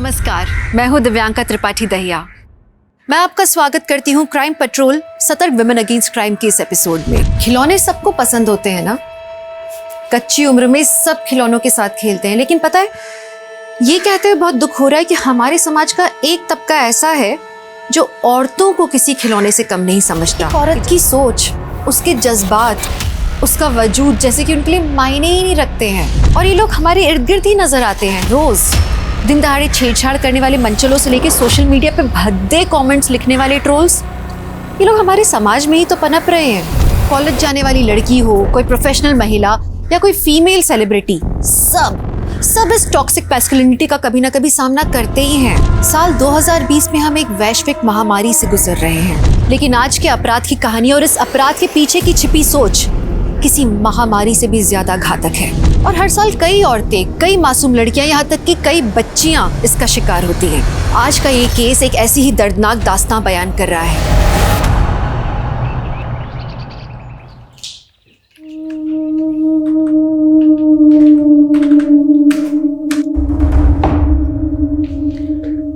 नमस्कार, मैं हूं दिव्यांका त्रिपाठी दहिया। मैं आपका स्वागत करती हूं क्राइम पेट्रोल सतर्क विमेन अगेंस्ट क्राइम के इस एपिसोड में। खिलौने सबको पसंद होते हैं ना, कच्ची उम्र में सब खिलौनों के साथ खेलते हैं, लेकिन पता है ये कहते हुए बहुत दुख हो रहा है कि हमारे समाज का एक तबका ऐसा है जो औरतों को किसी खिलौने से कम नहीं समझता। औरत की सोच, उसके जज्बात, उसका वजूद जैसे कि उनके लिए मायने ही नहीं रखते हैं, और ये लोग हमारे इर्द गिर्द ही नजर आते हैं। रोज दिन दहाड़े छेड़छाड़ करने वाले मंचलों से लेके सोशल मीडिया पे भद्दे कमेंट्स लिखने वाले ट्रोल्स, ये लोग हमारे समाज में ही तो पनप रहे हैं। कॉलेज जाने वाली लड़की हो, कोई प्रोफेशनल महिला या कोई फीमेल सेलिब्रिटी, सब इस टॉक्सिक मैस्कुलिनिटी का कभी ना कभी सामना करते ही हैं। साल 2020 में हम एक वैश्विक महामारी से गुजर रहे हैं, लेकिन आज के अपराध की कहानी और इस अपराध के पीछे की छिपी सोच किसी महामारी से भी ज्यादा घातक है। और हर साल कई औरतें, कई मासूम लड़कियां, यहाँ तक कि कई बच्चियां इसका शिकार होती हैं। आज का ये केस एक ऐसी ही दर्दनाक दास्तां बयान कर रहा है।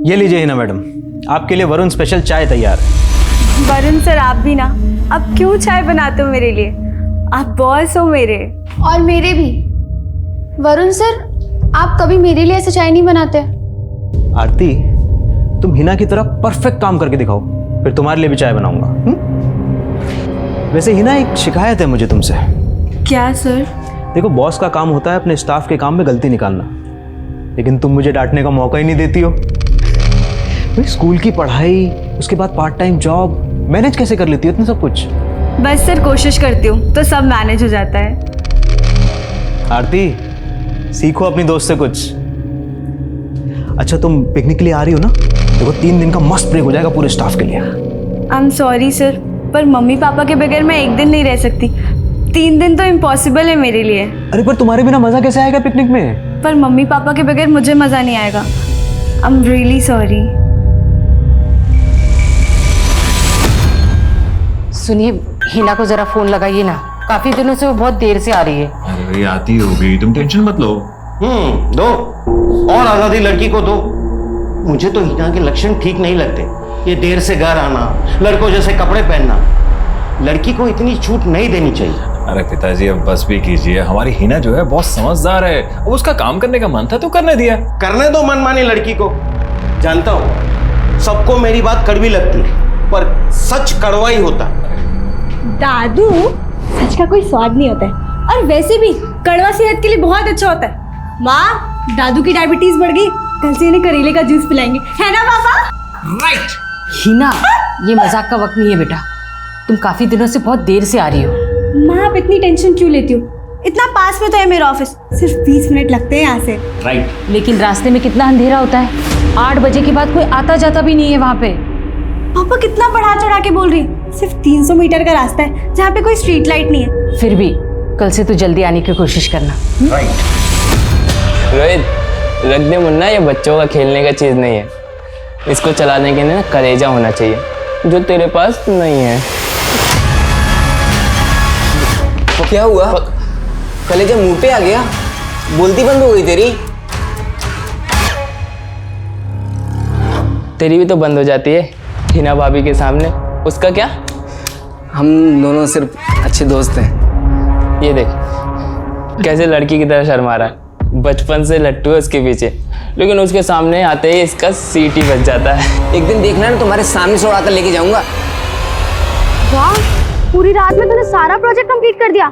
ये लीजिए हिना मैडम, आपके लिए वरुण स्पेशल चाय तैयार है। वरुण सर, आप भी ना, अब क्यों चाय बनाते हो मेरे लिए? आप बॉस हो मेरे। और मेरे भी। वरुण सर, आप कभी मेरे लिए ऐसे चाय नहीं बनाते। आरती, तुम हिना की तरह परफेक्ट काम करके दिखाओ, फिर तुम्हारे लिए भी चाय बनाऊंगा। वैसे हिना, एक शिकायत है मुझे तुमसे। क्या सर? देखो, बॉस का काम होता है अपने स्टाफ के काम में गलती निकालना, लेकिन तुम मुझे डांटने का मौका ही नहीं देती हो। भाई, स्कूल की पढ़ाई, उसके बाद पार्ट टाइम जॉब, मैनेज कैसे कर लेती हो इतना सब कुछ? बस सर, कोशिश करती हूँ तो सब मैनेज हो जाता है। आरती, सीखो अपनी दोस्त से कुछ। अच्छा, तुम पिकनिक के लिए आ रही हो ना? देखो, 3 दिन का मस्त ब्रेक हो जाएगा पूरे स्टाफ के लिए। आई एम सॉरी सर, पर मम्मी पापा के बगैर मैं एक दिन नहीं रह सकती। 3 दिन तो इम्पॉसिबल है मेरे लिए। अरे, पर तुम्हारे बिना मजा कैसे आएगा पिकनिक में? पर मम्मी पापा के बगैर मुझे मज़ा नहीं आएगा। I am really sorry. सुनिए, हिना को जरा फोन लगाइए ना, काफी दिनों से वो बहुत देर से आ रही है। अरे आती होगी, तुम टेंशन मत लो। दो और आजादी लड़की को दो। मुझे तो हिना के लक्षण ठीक नहीं लगते। ये देर से घर आना, लड़कों जैसे कपड़े पहनना, लड़की को इतनी छूट नहीं देनी चाहिए। अरे पिताजी, अब बस भी कीजिए। हमारी हिना जो है बहुत समझदार है, अब उसका काम करने का मन था तो करने दिया। करने दो मनमानी लड़की को। जानता हूँ सबको मेरी बात कड़वी लगती है, पर सच कड़वा ही होता है। दादू, सच का कोई स्वाद नहीं होता है, और वैसे भी कड़वा सेहत के लिए बहुत अच्छा होता है। माँ, दादू की डायबिटीज बढ़ गई, कल से इन्हें करेले का जूस पिलाएंगे, है ना पापा? राइट। हिना, ये मजाक का वक्त नहीं है बेटा, तुम काफी दिनों से बहुत देर से आ रही हो। माँ, आप इतनी टेंशन क्यों लेती हो? इतना पास में तो है मेरा ऑफिस, सिर्फ 20 मिनट लगते हैं यहाँ से। राइट। लेकिन रास्ते में कितना अंधेरा होता है, 8 बजे के बाद कोई आता जाता भी नहीं है वहाँ पे। पापा कितना बढ़ा चढ़ा के बोल रही है, सिर्फ 300 मीटर का रास्ता है जहाँ पे कोई स्ट्रीट लाइट नहीं है। फिर भी कल से तो जल्दी आने की कोशिश करना। राइट। रोहित, रख दे मुन्ना, ये बच्चों का खेलने का चीज़ नहीं है। इसको चलाने के लिए ना कलेजा होना चाहिए, जो तेरे पास नहीं है। तो क्या हुआ? कलेजा मुंह पे आ गया? बोलती बंद हो गई तेरी? तेरी भी तो बंद हो जाती है हिना भाभी के सामने, उसका क्या? हम दोनों सिर्फ अच्छे दोस्त हैं। ये देख कैसे लड़की की तरह शर्मा रहा है। बचपन से लट्टू है उसके पीछे, लेकिन उसके सामने आते ही इसका सीट ही बच जाता है। एक दिन देखना ना, तुम्हारे सामने से उड़ाकर लेके जाऊंगा। वाह, पूरी रात में तूने सारा प्रोजेक्ट कंप्लीट कर दिया।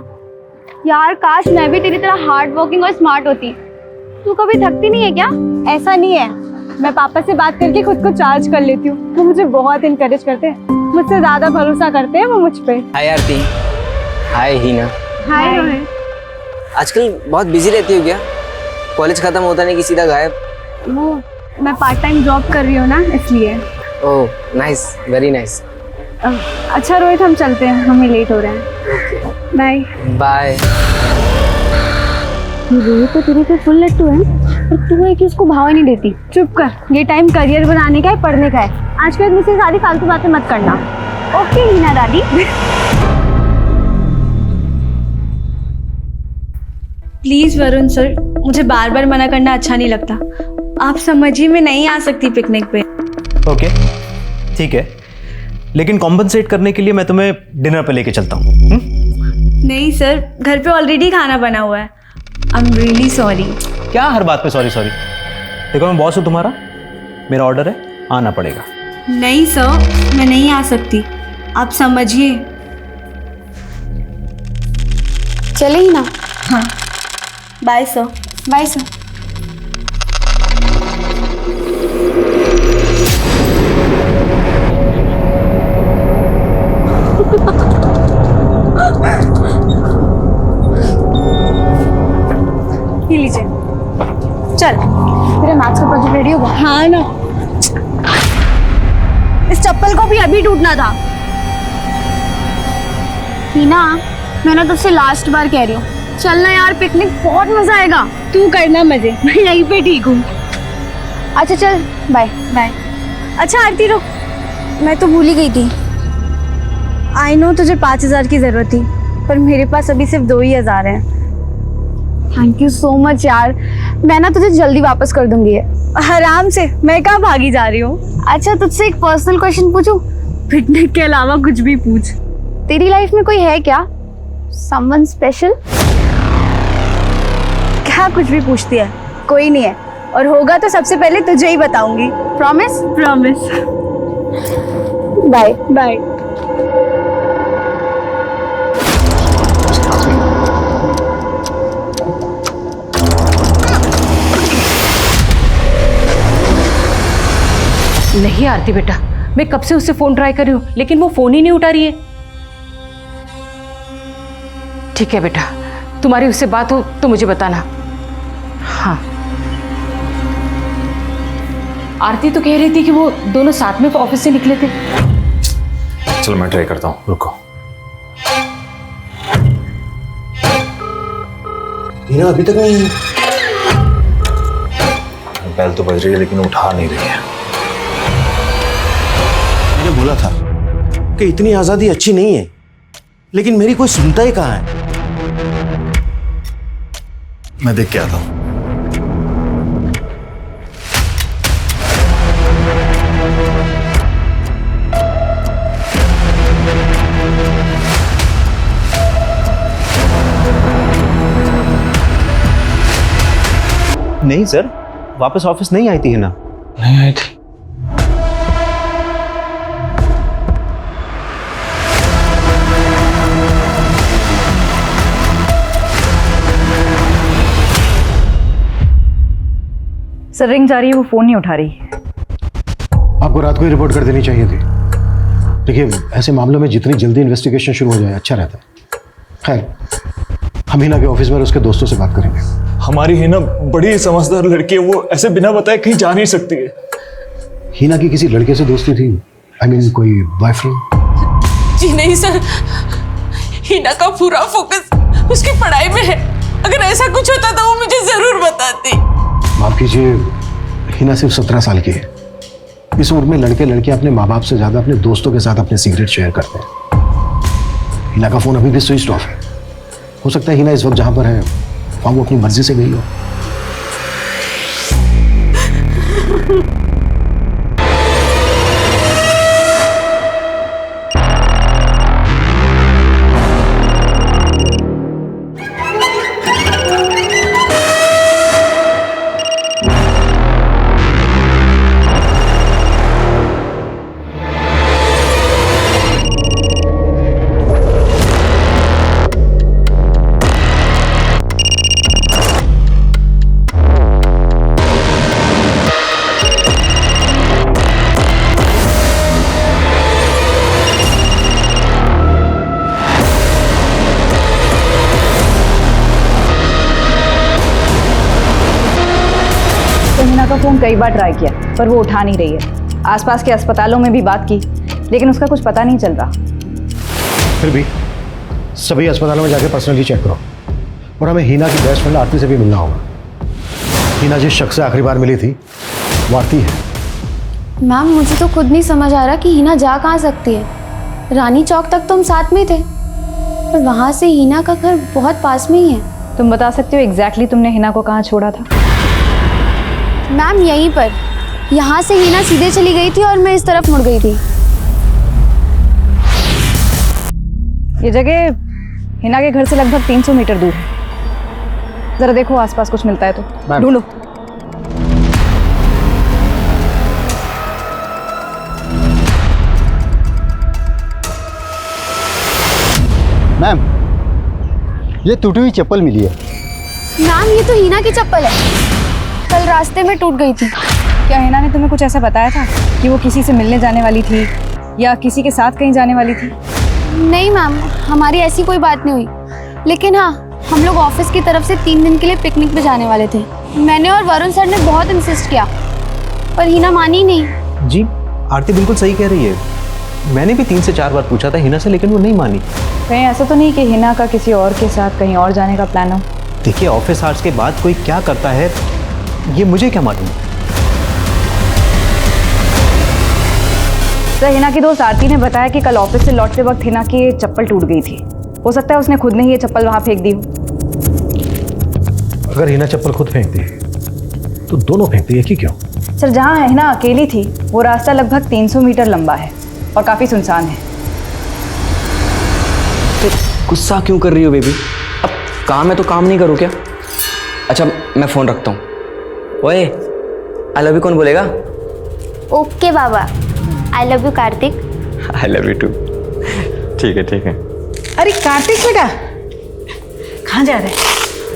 यार, काश मैं भी तेरी तरह हार्ड वर्किंग और स्मार्ट होती। तू कभी थकती नहीं है क्या? ऐसा नहीं है, मैं पापा से बात करके खुद को चार्ज कर लेती हूँ। वो मुझे बहुत इनकरेज करते हैं, मुझसे ज्यादा भरोसा करते हैं वो मुझ पे। हाय आरती। हाय हिना। हाय रोहित। आजकल बहुत बिजी रहती हो क्या? कॉलेज खत्म होता नहीं कि सीधा गायब? वो मैं पार्ट टाइम जॉब कर रही हूँ ना, इसलिए। Oh nice, very nice. अच्छा रोहित, हम चलते हैं, हमें लेट हो रहा है। Bye bye. रोहित तो तेरे पे फुल लट्टू है, पर तू है कि उसको भाव ही नहीं देती। चुप कर, ये टाइम करियर बनाने का है, पढ़ने का है। आज के बाद मुझसे सारी फालतू बातें मत करना। ओके हिना दादी। प्लीज वरुण सर, मुझे बार बार मना करना अच्छा नहीं लगता। आप समझिए मैं नहीं आ सकती पिकनिक पे। ओके ठीक है, लेकिन कॉम्पनसेट करने के लिए मैं तुम्हें डिनर पे लेके चलता हूँ। नहीं सर, घर पे ऑलरेडी खाना बना हुआ है। I am really sorry. क्या हर बात पे सॉरी सॉरी? देखो मैं बॉस हूँ तुम्हारा, मेरा ऑर्डर है, आना पड़ेगा। नहीं सर, मैं नहीं आ सकती, आप समझिए। चले ही ना। हाँ, बाय सर। Bye sir. ये लीजिए। चल, मेरा मैथ्स का प्रोजेक्ट रेडी होगा? हाँ ना। इस चप्पल को भी अभी टूटना था। हीना, मैंने तुझसे लास्ट बार कह रही हूँ, चलना यार, पिकनिक बहुत मजा आएगा। तू करना मजे, मैं यहीं पे ठीक हूँ। अच्छा चल, बाय। बाय। अच्छा आरती रुक, मैं तो भूल ही गई थी। आई नो तुझे 5,000 की जरूरत थी, पर मेरे पास अभी सिर्फ 2,000 हैं। थैंक यू सो मच यार, मैं ना तुझे जल्दी वापस कर दूंगी। आराम से, मैं कहाँ भागी जा रही हूँ। अच्छा तुझसे एक पर्सनल क्वेश्चन पूछूं? पिकनिक के अलावा कुछ भी पूछ। तेरी लाइफ में कोई है क्या, समवन स्पेशल? क्या कुछ भी पूछती है? कोई नहीं है, और होगा तो सबसे पहले तुझे ही बताऊंगी। प्रॉमिस? प्रॉमिस। Bye bye. नहीं आरती बेटा, मैं कब से उससे फोन ट्राई कर रही हूँ, लेकिन वो फोन ही नहीं उठा रही है। ठीक है बेटा, तुम्हारी उससे बात हो तो मुझे बताना। हाँ, आरती तो कह रही थी कि वो दोनों साथ में ऑफिस से निकले थे। चलो मैं ट्राई करता हूँ, रुको। हीना अभी तक नहीं। बेल तो बज रही है लेकिन उठा नहीं रही है। मैंने बोला था कि इतनी आजादी अच्छी नहीं है, लेकिन मेरी कोई सुनता ही कहाँ है। मैं देख के आता हूं। नहीं सर, वापस ऑफिस नहीं आई थी हिना। नहीं आई थी। सर रिंग जा रही है, वो फोन नहीं उठा रही। आपको रात को ही रिपोर्ट कर देनी चाहिए थी। देखिए, ऐसे मामलों में जितनी जल्दी इन्वेस्टिगेशन शुरू हो जाए अच्छा रहता है। खैर, हम हिना के ऑफिस में और उसके दोस्तों से बात करेंगे। हमारी हिना बड़ी समझदार लड़की है, वो ऐसे बिना बताए कहीं जा नहीं सकती है। हिना की किसी लड़के से दोस्ती थी? आई मीन कोई बॉयफ्रेंड? जी नहीं सर, हिना का पूरा फोकस उसकी पढ़ाई में है। अगर ऐसा कुछ होता तो वो मुझे जरूर बताती। माफ कीजिए, हिना सिर्फ 17 साल की है। इस उम्र में लड़के लड़कियां अपने माँ बाप से ज्यादा अपने दोस्तों के साथ अपने सीक्रेट शेयर करते हैं। हिना का फोन अभी भी स्विच ऑफ है। हो सकता है हिना इस वक्त जहां पर है वहां वो अपनी मर्जी से गई हो। हिना का फोन कई बार ट्राई किया पर वो उठा नहीं रही है। आसपास के अस्पतालों में भी बात की लेकिन उसका कुछ पता नहीं चल रहा। फिर भी सभी अस्पतालों में जाके पर्सनली चेक करो, और हमें हिना की बेस्ट फ्रेंड आरती से भी मिलना होगा। हिना जिस शख्स से आखिरी बार मिली थी वो आरती है। मैम, मुझे तो खुद नहीं समझ आ रहा कि हिना जा कहाँ सकती है। रानी चौक तक तो हम साथ में थे, पर वहाँ से हिना का घर बहुत पास में ही है। तुम बता सकते हो एग्जैक्टली तुमने हिना को कहाँ छोड़ा था? मैम यहीं पर, यहाँ से हिना सीधे चली गई थी और मैं इस तरफ मुड़ गई थी। ये जगह हिना के घर से लगभग 300 मीटर दूर है। जरा देखो आसपास कुछ मिलता है तो ढूंढो। मैम, ये टूटी हुई चप्पल मिली है। मैम ये तो हिना की चप्पल है, कल रास्ते में टूट गई थी। क्या हिना ने तुम्हें कुछ ऐसा बताया था कि वो किसी से मिलने जाने वाली थी या किसी के साथ कहीं जाने वाली थी? नहीं मैम, हमारी ऐसी कोई बात नहीं हुई, लेकिन हाँ हम लोग ऑफिस की तरफ से 3 दिन के लिए पिकनिक पे जाने वाले थे। मैंने और वरुण सर ने बहुत इंसिस्ट किया पर हिना मानी नहीं। जी आरती बिल्कुल सही कह रही है। मैंने भी 3 से 4 बार पूछा था हिना से, लेकिन वो नहीं मानी। कहीं ऐसा तो नहीं कि हिना का किसी और के साथ कहीं और जाने का प्लान हो? देखिए ऑफिस आवर्स के बाद कोई क्या करता है ये मुझे क्या मालूम। सर, हिना की दोस्त आरती ने बताया कि कल ऑफिस से लौटते वक्त हिना की ये चप्पल टूट गई थी। हो सकता है उसने खुद ने ही ये चप्पल वहां फेंक दी हो। अगर हिना चप्पल खुद फेंकती है तो दोनों फेंकती है कि क्यों? सर, जहाँ हिना अकेली थी वो रास्ता लगभग 300 मीटर लंबा है और काफी सुनसान है। तो गुस्सा क्यों कर रही हो बेबी? अब काम है तो काम नहीं करो क्या? अच्छा मैं फोन रखता हूँ। ओए आई लव यू कौन बोलेगा? ओके बाबा, I love you Kartik. I love you too. ठीक है ठीक है। अरे कार्तिक बेटा, कहाँ जा रहे हैं?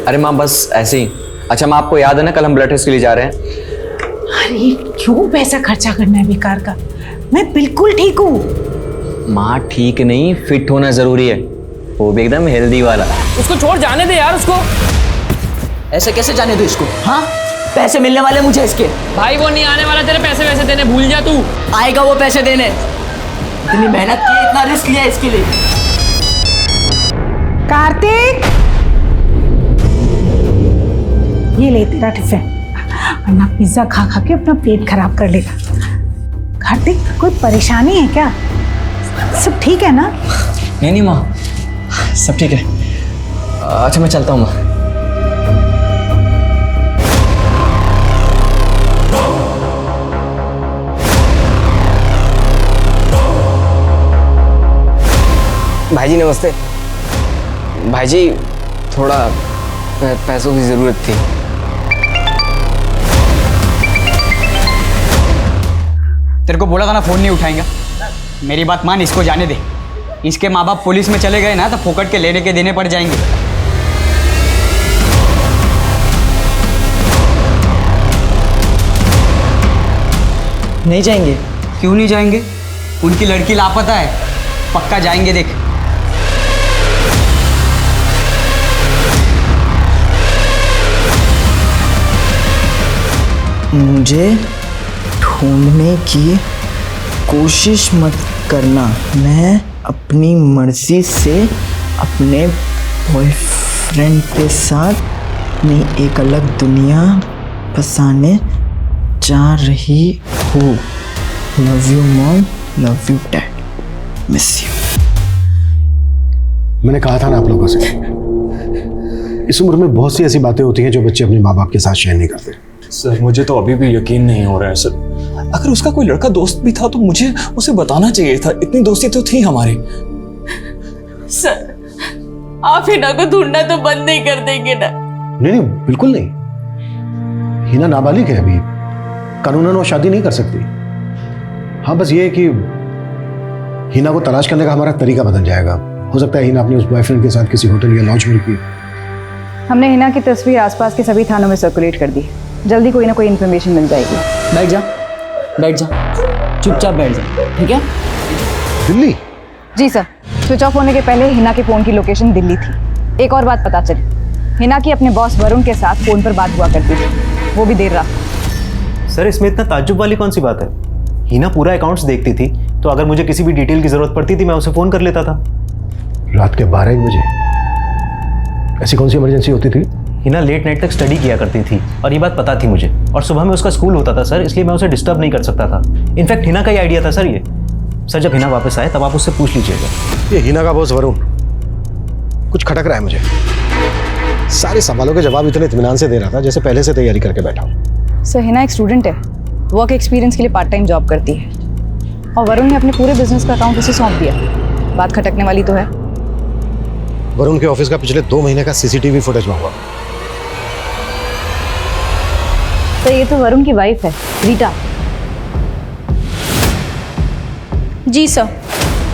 अरे माँ बस ऐसे ही। अच्छा माँ, आपको याद है ना कल हम ब्लड टेस्ट के लिए जा रहे हैं? अरे क्यों पैसा खर्चा करना है बेकार का? मैं बिल्कुल ठीक हूँ। माँ ठीक नहीं, फिट होना जरूरी है, वो भी एकदम हेल्दी वाला। उसको छोड़ जाने दे यार उसको। ऐसे कैसे जाने दो इसको? हाँ, पैसे मिलने वाले मुझे इसके। भाई वो नहीं आने वाला तेरे पैसे वैसे देने, भूल जा तू। आएगा वो पैसे देने। इतनी मेहनत की, इतना रिस्क लिया इसके लिए। कार्तिक, ये ले तेरा टिफिन, वरना पिज्जा खा खा के अपना पेट खराब कर लेगा। कार्तिक, कोई परेशानी है क्या? सब ठीक है ना? नहीं माँ, सब ठीक है। अच्छा मैं चलता हूँ माँ। भाईजी नमस्ते। भाईजी थोड़ा पैसों की ज़रूरत थी। तेरे को बोला था ना फोन नहीं उठाएंगा। मेरी बात मान, इसको जाने दे। इसके माँ बाप पुलिस में चले गए ना तो फोकट के लेने के देने पड़ जाएंगे। नहीं जाएंगे? क्यों नहीं जाएंगे? उनकी लड़की लापता है, पक्का जाएंगे। देख मुझे ढूंढने की कोशिश मत करना। मैं अपनी मर्जी से अपने बॉयफ्रेंड के साथ अपनी एक अलग दुनिया बसाने जा रही हूँ। Love you mom, love you dad, miss you. मैंने कहा था ना आप लोगों से, इस उम्र में बहुत सी ऐसी बातें होती हैं जो बच्चे अपने माँ बाप के साथ शेयर नहीं करते। सर मुझे तो अभी भी यकीन नहीं हो रहा है सर। अगर उसका कोई लड़का दोस्त भी था तो मुझे उसे बताना चाहिए था। इतनी दोस्ती तो थी हमारी। सर, आप हिना को ढूंढना तो बंद नहीं कर देंगे ना? नहीं, बिल्कुल नहीं। हिना नाबालिग है, अभी कानूनन वो शादी नहीं कर सकती। हाँ, बस ये है कि हिना को तलाश करने का हमारा तरीका बदल जाएगा। हो सकता है हिना अपने उस बॉयफ्रेंड के साथ किसी होटल या लॉज में रुकी। हमने हिना की तस्वीर आसपास के सभी थानों में सर्कुलेट कर दी। जल्दी कोई ना कोई इन्फॉर्मेशन मिल जाएगी। बैठ जा, बैठ जा, चुपचाप बैठ जा, ठीक है? दिल्ली? जी सर, स्विच ऑफ होने के पहले हिना के फ़ोन की लोकेशन दिल्ली थी। एक और बात पता चली, हिना की अपने बॉस वरुण के साथ फ़ोन पर बात हुआ करती थी, वो भी देर रात। सर इसमें इतना ताज्जुब वाली कौन सी बात है? हिना पूरा अकाउंट्स देखती थी, तो अगर मुझे किसी भी डिटेल की जरूरत पड़ती थी मैं उसे फ़ोन कर लेता था। रात के 12-1 बजे? ऐसी कौन सी इमरजेंसी होती थी? हिना लेट नाइट तक स्टडी किया करती थी और ये बात पता थी मुझे, और सुबह में उसका स्कूल होता था सर, इसलिए मैं उसे डिस्टर्ब नहीं कर सकता था। इनफैक्ट हिना का ही आइडिया था सर ये। सर जब हिना वापस आए तब आप उससे पूछ लीजिएगा। ये हिना का बॉस वरुण कुछ खटक रहा है मुझे। सारे सवालों के जवाब इतने इत्मीनान से दे रहा था जैसे पहले से तैयारी करके बैठा हूँ। सर हिना एक स्टूडेंट है, वर्क एक्सपीरियंस के लिए पार्ट टाइम जॉब करती है और वरुण ने अपने पूरे बिजनेस का अकाउंट उसे सौंप दिया। बात खटकने वाली तो है। वरुण के ऑफिस का पिछले 2 महीने का सीसीटीवी फुटेज मांगा। तो ये तो वरुण की वाइफ है, रीटा। जी सर,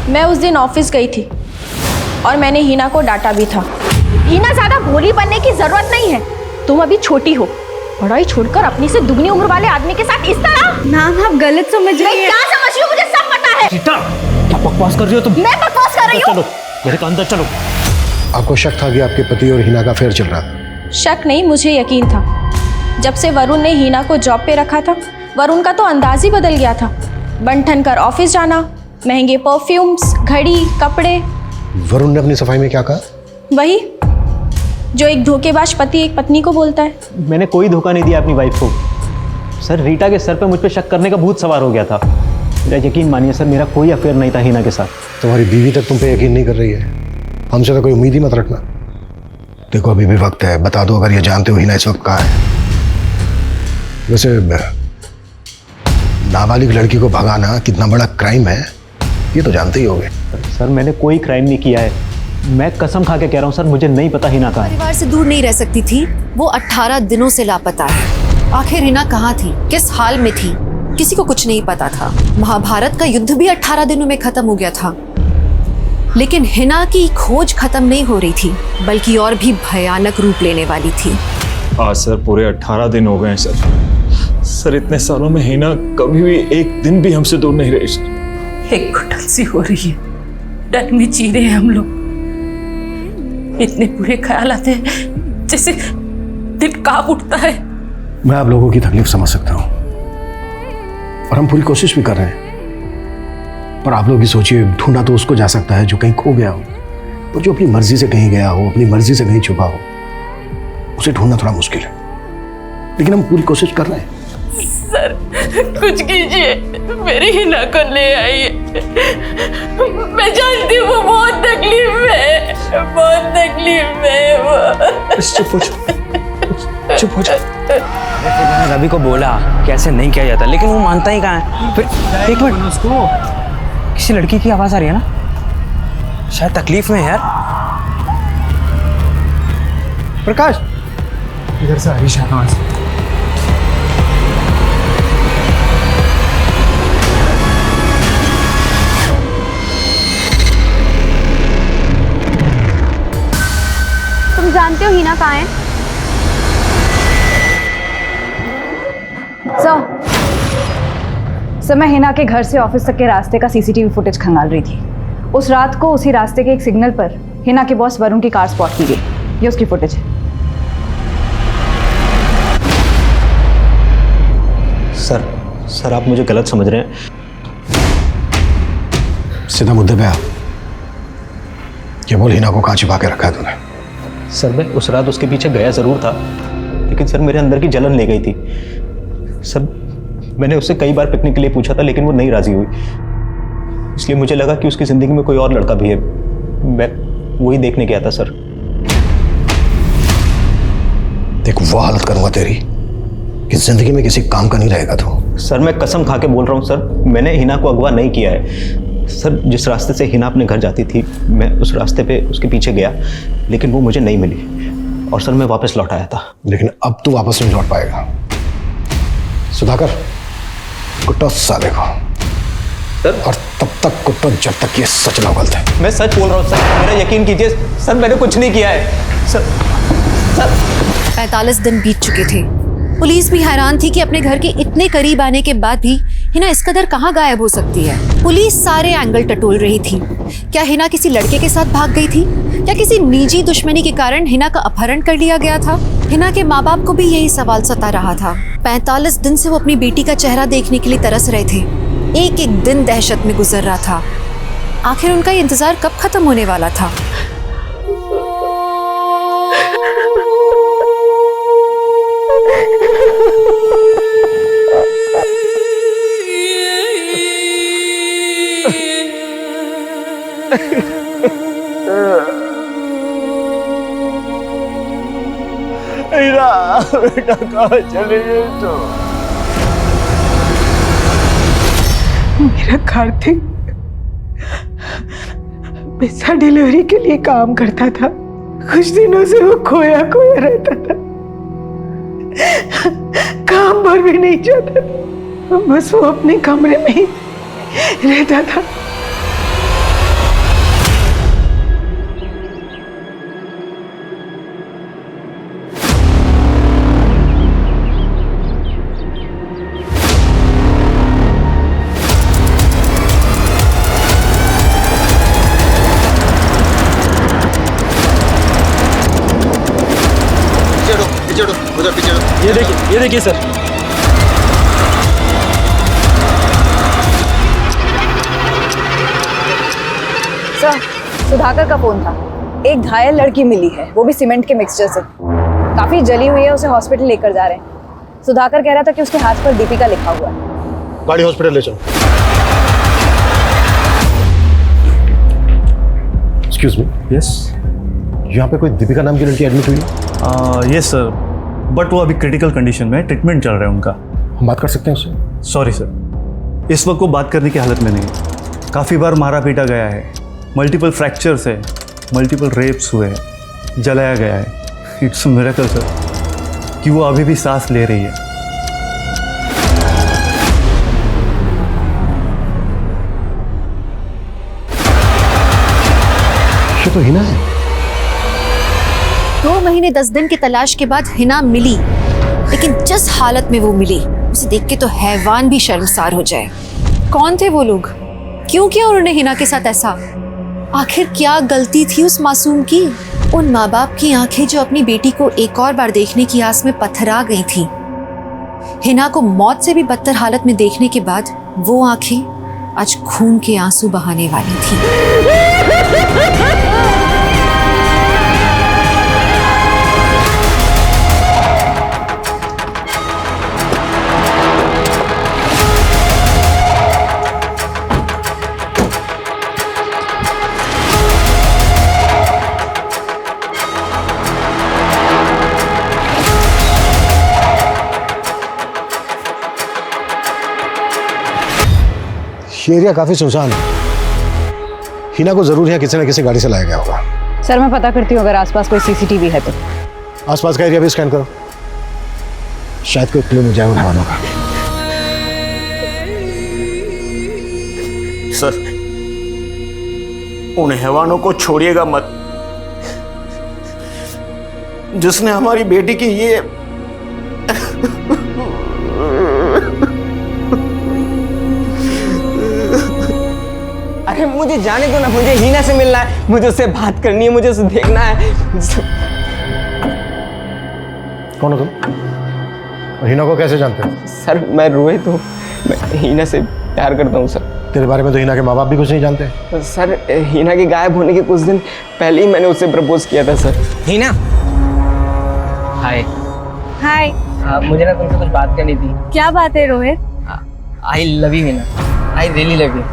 मैं उस दिन ऑफिस गई थी और मैंने हिना को डांटा भी था। हिना ज्यादा भोली बनने की जरूरत नहीं है, तुम अभी छोटी हो। पढ़ाई छोड़कर अपनी से दुगनी उम्र वाले आदमी के साथ इस तरह। मैम आप गलत समझ रही हैं। मैं क्या समझ रही हूँ, मुझे सब पता है। रीटा, क्या बकवास कर रही हो तुम? मैं बकवास कर रही हूँ? चलो मेरे अंदर चलो। आपको शक था कि आपके पति और हिना का अफेयर चल रहा था? शक नहीं, मुझे यकीन था। जब से वरुण ने हिना को जॉब पे रखा था, वरुण का तो अंदाज ही बदल गया था। बन ठन कर ऑफिस जाना, महंगे परफ्यूम्स, घड़ी, कपड़े। वरुण ने अपनी सफाई में क्या कहा? वही जो एक धोखेबाज पति एक पत्नी को बोलता है। मैंने कोई धोखा नहीं दिया अपनी वाइफ को सर। रीटा के सर पे मुझ पे शक करने का भूत सवार हो गया था। मेरा यकीन मानिए सर, मेरा कोई अफेयर नहीं था हिना के साथ। तुम्हारी बीवी तक तुम पे यकीन नहीं कर रही है, हमसे तो कोई उम्मीद ही मत रखना। देखो अभी भी वक्त है, बता दो अगर ये जानते हो हिना इस वक्त कहाँ है। वैसे नाबालिग लड़की को भगाना कितना बड़ा क्राइम है ये तो जानते ही होंगे। सर मैंने कोई क्राइम नहीं किया है, मैं कसम खा के कह रहा हूँ सर, मुझे नहीं पता हिना कहाँ है। परिवार से दूर नहीं रह सकती थी, वो 18 दिनों से लापता है। आखिर हिना कहाँ थी, किस हाल में थी, किसी को कुछ नहीं पता था। महाभारत का युद्ध भी 18 दिनों में खत्म हो गया था, लेकिन हिना की खोज खत्म नहीं हो रही थी, बल्कि और भी भयानक रूप लेने वाली थी। आज सर पूरे 18 दिन हो गए सर। सर इतने सालों में हिना कभी भी एक दिन भी हमसे दूर नहीं रही सर। एक घुटन सी हो रही है, डर में जी रहे हैं हम लोग। इतने बुरे ख्याल आते हैं जैसे दिल कांप उठता है। मैं आप लोगों की तकलीफ समझ सकता हूँ और हम पूरी कोशिश भी कर रहे हैं, पर आप लोग ही सोचिए, ढूंढा तो उसको जा सकता है जो कहीं खो गया हो, पर जो अपनी मर्जी से कहीं गया हो, अपनी मर्जी से कहीं छुपा हो, उसे ढूंढना थोड़ा मुश्किल है, लेकिन हम पूरी कोशिश कर रहे हैं। सर कुछ कीजिए, मेरी हिना को ले आइए। मैं जानती हूँ वो बहुत तकलीफ में, बहुत तकलीफ में वो। चुप हो जा, चुप हो जा। मैंने रवि को बोला कैसे नहीं किया जाता, लेकिन वो मानता ही कहाँ है। फिर एक मिनट, उसको किसी लड़की की आवाज आ रही है ना, शायद तकलीफ में है यार। प्रकाश इधर से आ रही शाहनवाज। तुम जानते हो हिना कहाँ है? सर मैं हिना के घर से ऑफिस तक के रास्ते का सीसीटीवी फुटेज खंगाल रही थी। उस रात को उसी रास्ते के एक सिग्नल पर हिना के बॉस वरुण की कार स्पॉट की गई। ये उसकी फुटेज है। सर आप मुझे गलत समझ रहे हैं। सीधा मुद्दे पे आ। ये बोल हिना को कहाँ छिपा के रखा है तूने? सर मैं उस रात उसके पीछे गया ज़रूर था, लेकिन सर मेरे अंदर की जलन ले गई थी। सर मैंने उससे कई बार पिकनिक के लिए पूछा था, लेकिन वो नहीं राज़ी हुई। इसलिए मुझे लगा कि उसकी ज़िंदगी में कोई और लड़का भी है, मैं वही देखने गया था सर। देख वो हालत करूँगा तेरी कि जिंदगी में किसी काम का नहीं रहेगा तू। सर मैं कसम खा के बोल रहा हूँ सर, मैंने हिना को अगवा नहीं किया है। सर जिस रास्ते से हिना अपने घर जाती थी, मैं उस रास्ते पे उसके पीछे गया, लेकिन वो मुझे नहीं मिली और सर मैं वापस लौट आया था। लेकिन अब तू वापस नहीं लौट पाएगा। सुधाकर कुट्टो साले को सर, और तब तक कुट्टो जब तक ये सच ना उगलते। मैं सच बोल रहा हूँ सर, मेरा यकीन कीजिए सर, मैंने कुछ नहीं किया है सर। 45 दिन बीत चुके थे। पुलिस भी हैरान थी कि अपने घर के इतने करीब आने के बाद भी हिना इस कदर कहाँ गायब हो सकती है। पुलिस सारे एंगल टटोल रही थी। क्या हिना किसी लड़के के साथ भाग गई थी? क्या किसी निजी दुश्मनी के कारण हिना का अपहरण कर लिया गया था? हिना के माँ बाप को भी यही सवाल सता रहा था। 45 दिन से वो अपनी बेटी का चेहरा देखने के लिए तरस रहे थे। एक एक दिन दहशत में गुजर रहा था। आखिर उनका ये इंतजार कब खत्म होने वाला था? हीरा बेटा कहाँ चले गए तो? मेरा कार्तिक पिज्जा डिलीवरी के लिए काम करता था। कुछ दिनों से वो खोया खोया रहता था, काम पर भी नहीं जाता था, बस वो अपने कमरे में ही रहता था। ये देखिए सर। सर, सुधाकर का फोन था। एक घायल लड़की मिली है, वो भी सीमेंट के मिक्सचर से। काफी जली हुई है, उसे हॉस्पिटल लेकर जा रहे हैं। सुधाकर कह रहा था कि उसके हाथ पर दीपिका लिखा हुआ है। गाड़ी हॉस्पिटल ले चलो। Excuse me. यस। यहाँ पे कोई दीपिका नाम की लड़की एडमिट हुई है? यस सर, बट वो अभी क्रिटिकल कंडीशन में ट्रीटमेंट चल रहा है उनका। हम बात कर सकते हैं उससे? सॉरी सर, इस वक्त वो बात करने की हालत में नहीं है। काफ़ी बार मारा पीटा गया है, मल्टीपल फ्रैक्चर्स है, मल्टीपल रेप्स हुए हैं, जलाया गया है। इट्स मिरेकल सर कि वो अभी भी सांस ले रही है। ये तो हिना है। 2 महीने 10 दिन की तलाश के बाद हिना मिली, लेकिन जिस हालत में वो मिली उसे देख के तो हैवान भी शर्मसार हो जाए। कौन थे वो लोग? क्यों किया उन्होंने हिना के साथ ऐसा? आखिर क्या गलती थी उस मासूम की? उन माँ बाप की आंखें जो अपनी बेटी को एक और बार देखने की आस में पत्थरा गई थी, हिना को मौत से भी बदतर हालत में देखने के बाद वो आंखें आज खून के आंसू बहाने वाली थी। ये एरिया काफी सुनसान है। हिना को जरूर यहाँ किसी न किसी गाड़ी से लाया गया होगा। सर, मैं पता करती हूँ अगर आसपास कोई सीसीटीवी है तो। आसपास का एरिया भी स्कैन करो, शायद कोई क्लू मिल जाए उन हैवानों का। सर, उन हैवानों को छोड़िएगा मत जिसने हमारी बेटी की ये अरे मुझे जाने दो ना, मुझे हीना से मिलना है, मुझे उससे बात करनी है, मुझे उसे देखना है। कौन हो तुम? और हिना को कैसे जानते हो? सर, मैं रोहित हूँ, मैं हीना से प्यार करता हूँ सर। तेरे बारे में तो हिना के माँ बाप भी कुछ नहीं जानते। सर, हीना के गायब होने के कुछ दिन पहले ही मैंने उससे प्रपोज किया था सर। हीना, हाय। हाय। मुझे ना तुमसे कुछ बात करनी थी। क्या बात है Rohit? I love you Heena, I really love you.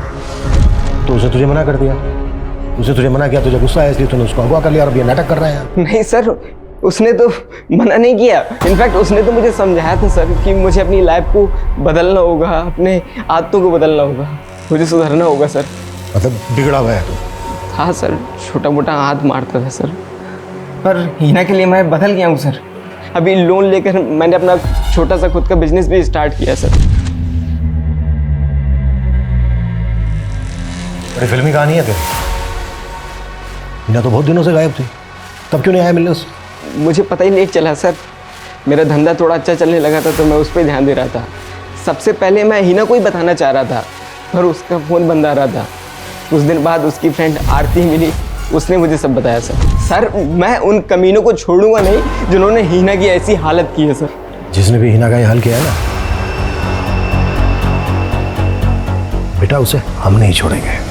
तो उसे तुझे मना कर दिया? उसे तुझे मना किया, तुझे गुस्सा आया इसलिए तूने उसको अगवा कर लिया और अब ये नाटक कर रहा है? नहीं सर, उसने तो मना नहीं किया। इनफैक्ट उसने तो मुझे समझाया था सर कि मुझे अपनी लाइफ को बदलना होगा, अपने आदतों को बदलना होगा, मुझे सुधरना होगा सर। मतलब बिगड़ा हुआ है तू? हाँ सर, छोटा मोटा हाथ मारता था सर। पर हीना के लिए मैं बदल गया हूँ सर। अभी लोन लेकर मैंने अपना छोटा सा खुद का बिजनेस भी स्टार्ट किया सर। बड़ी फिल्मी कहानी है तेरी। हिना तो बहुत दिनों से गायब थी, तब क्यों नहीं आया मिलने उससे? मुझे पता ही नहीं चला सर, मेरा धंधा थोड़ा अच्छा चलने लगा था तो मैं उस पर ध्यान दे रहा था। सबसे पहले मैं हीना को ही बताना चाह रहा था, पर उसका फ़ोन बंद आ रहा था। कुछ दिन बाद उसकी फ्रेंड आरती मिली, उसने मुझे सब बताया सर। सर, मैं उन कमीनों को छोड़ूंगा नहीं जिन्होंने हीना की ऐसी हालत की है सर। जिसने भी हिना का ये हाल किया है ना बेटा, उसे हम नहीं छोड़ेंगे।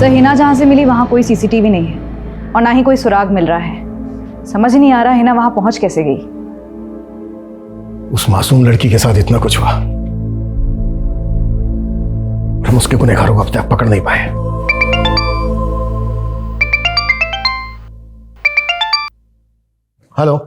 हिना जहाँ से मिली वहाँ कोई सीसीटीवी नहीं है और ना ही कोई सुराग मिल रहा है। समझ नहीं आ रहा हिना वहाँ पहुँच कैसे गई। उस मासूम लड़की के साथ इतना कुछ हुआ, हम उसके गुनहगारों को अब तक पकड़ नहीं पाए। हेलो,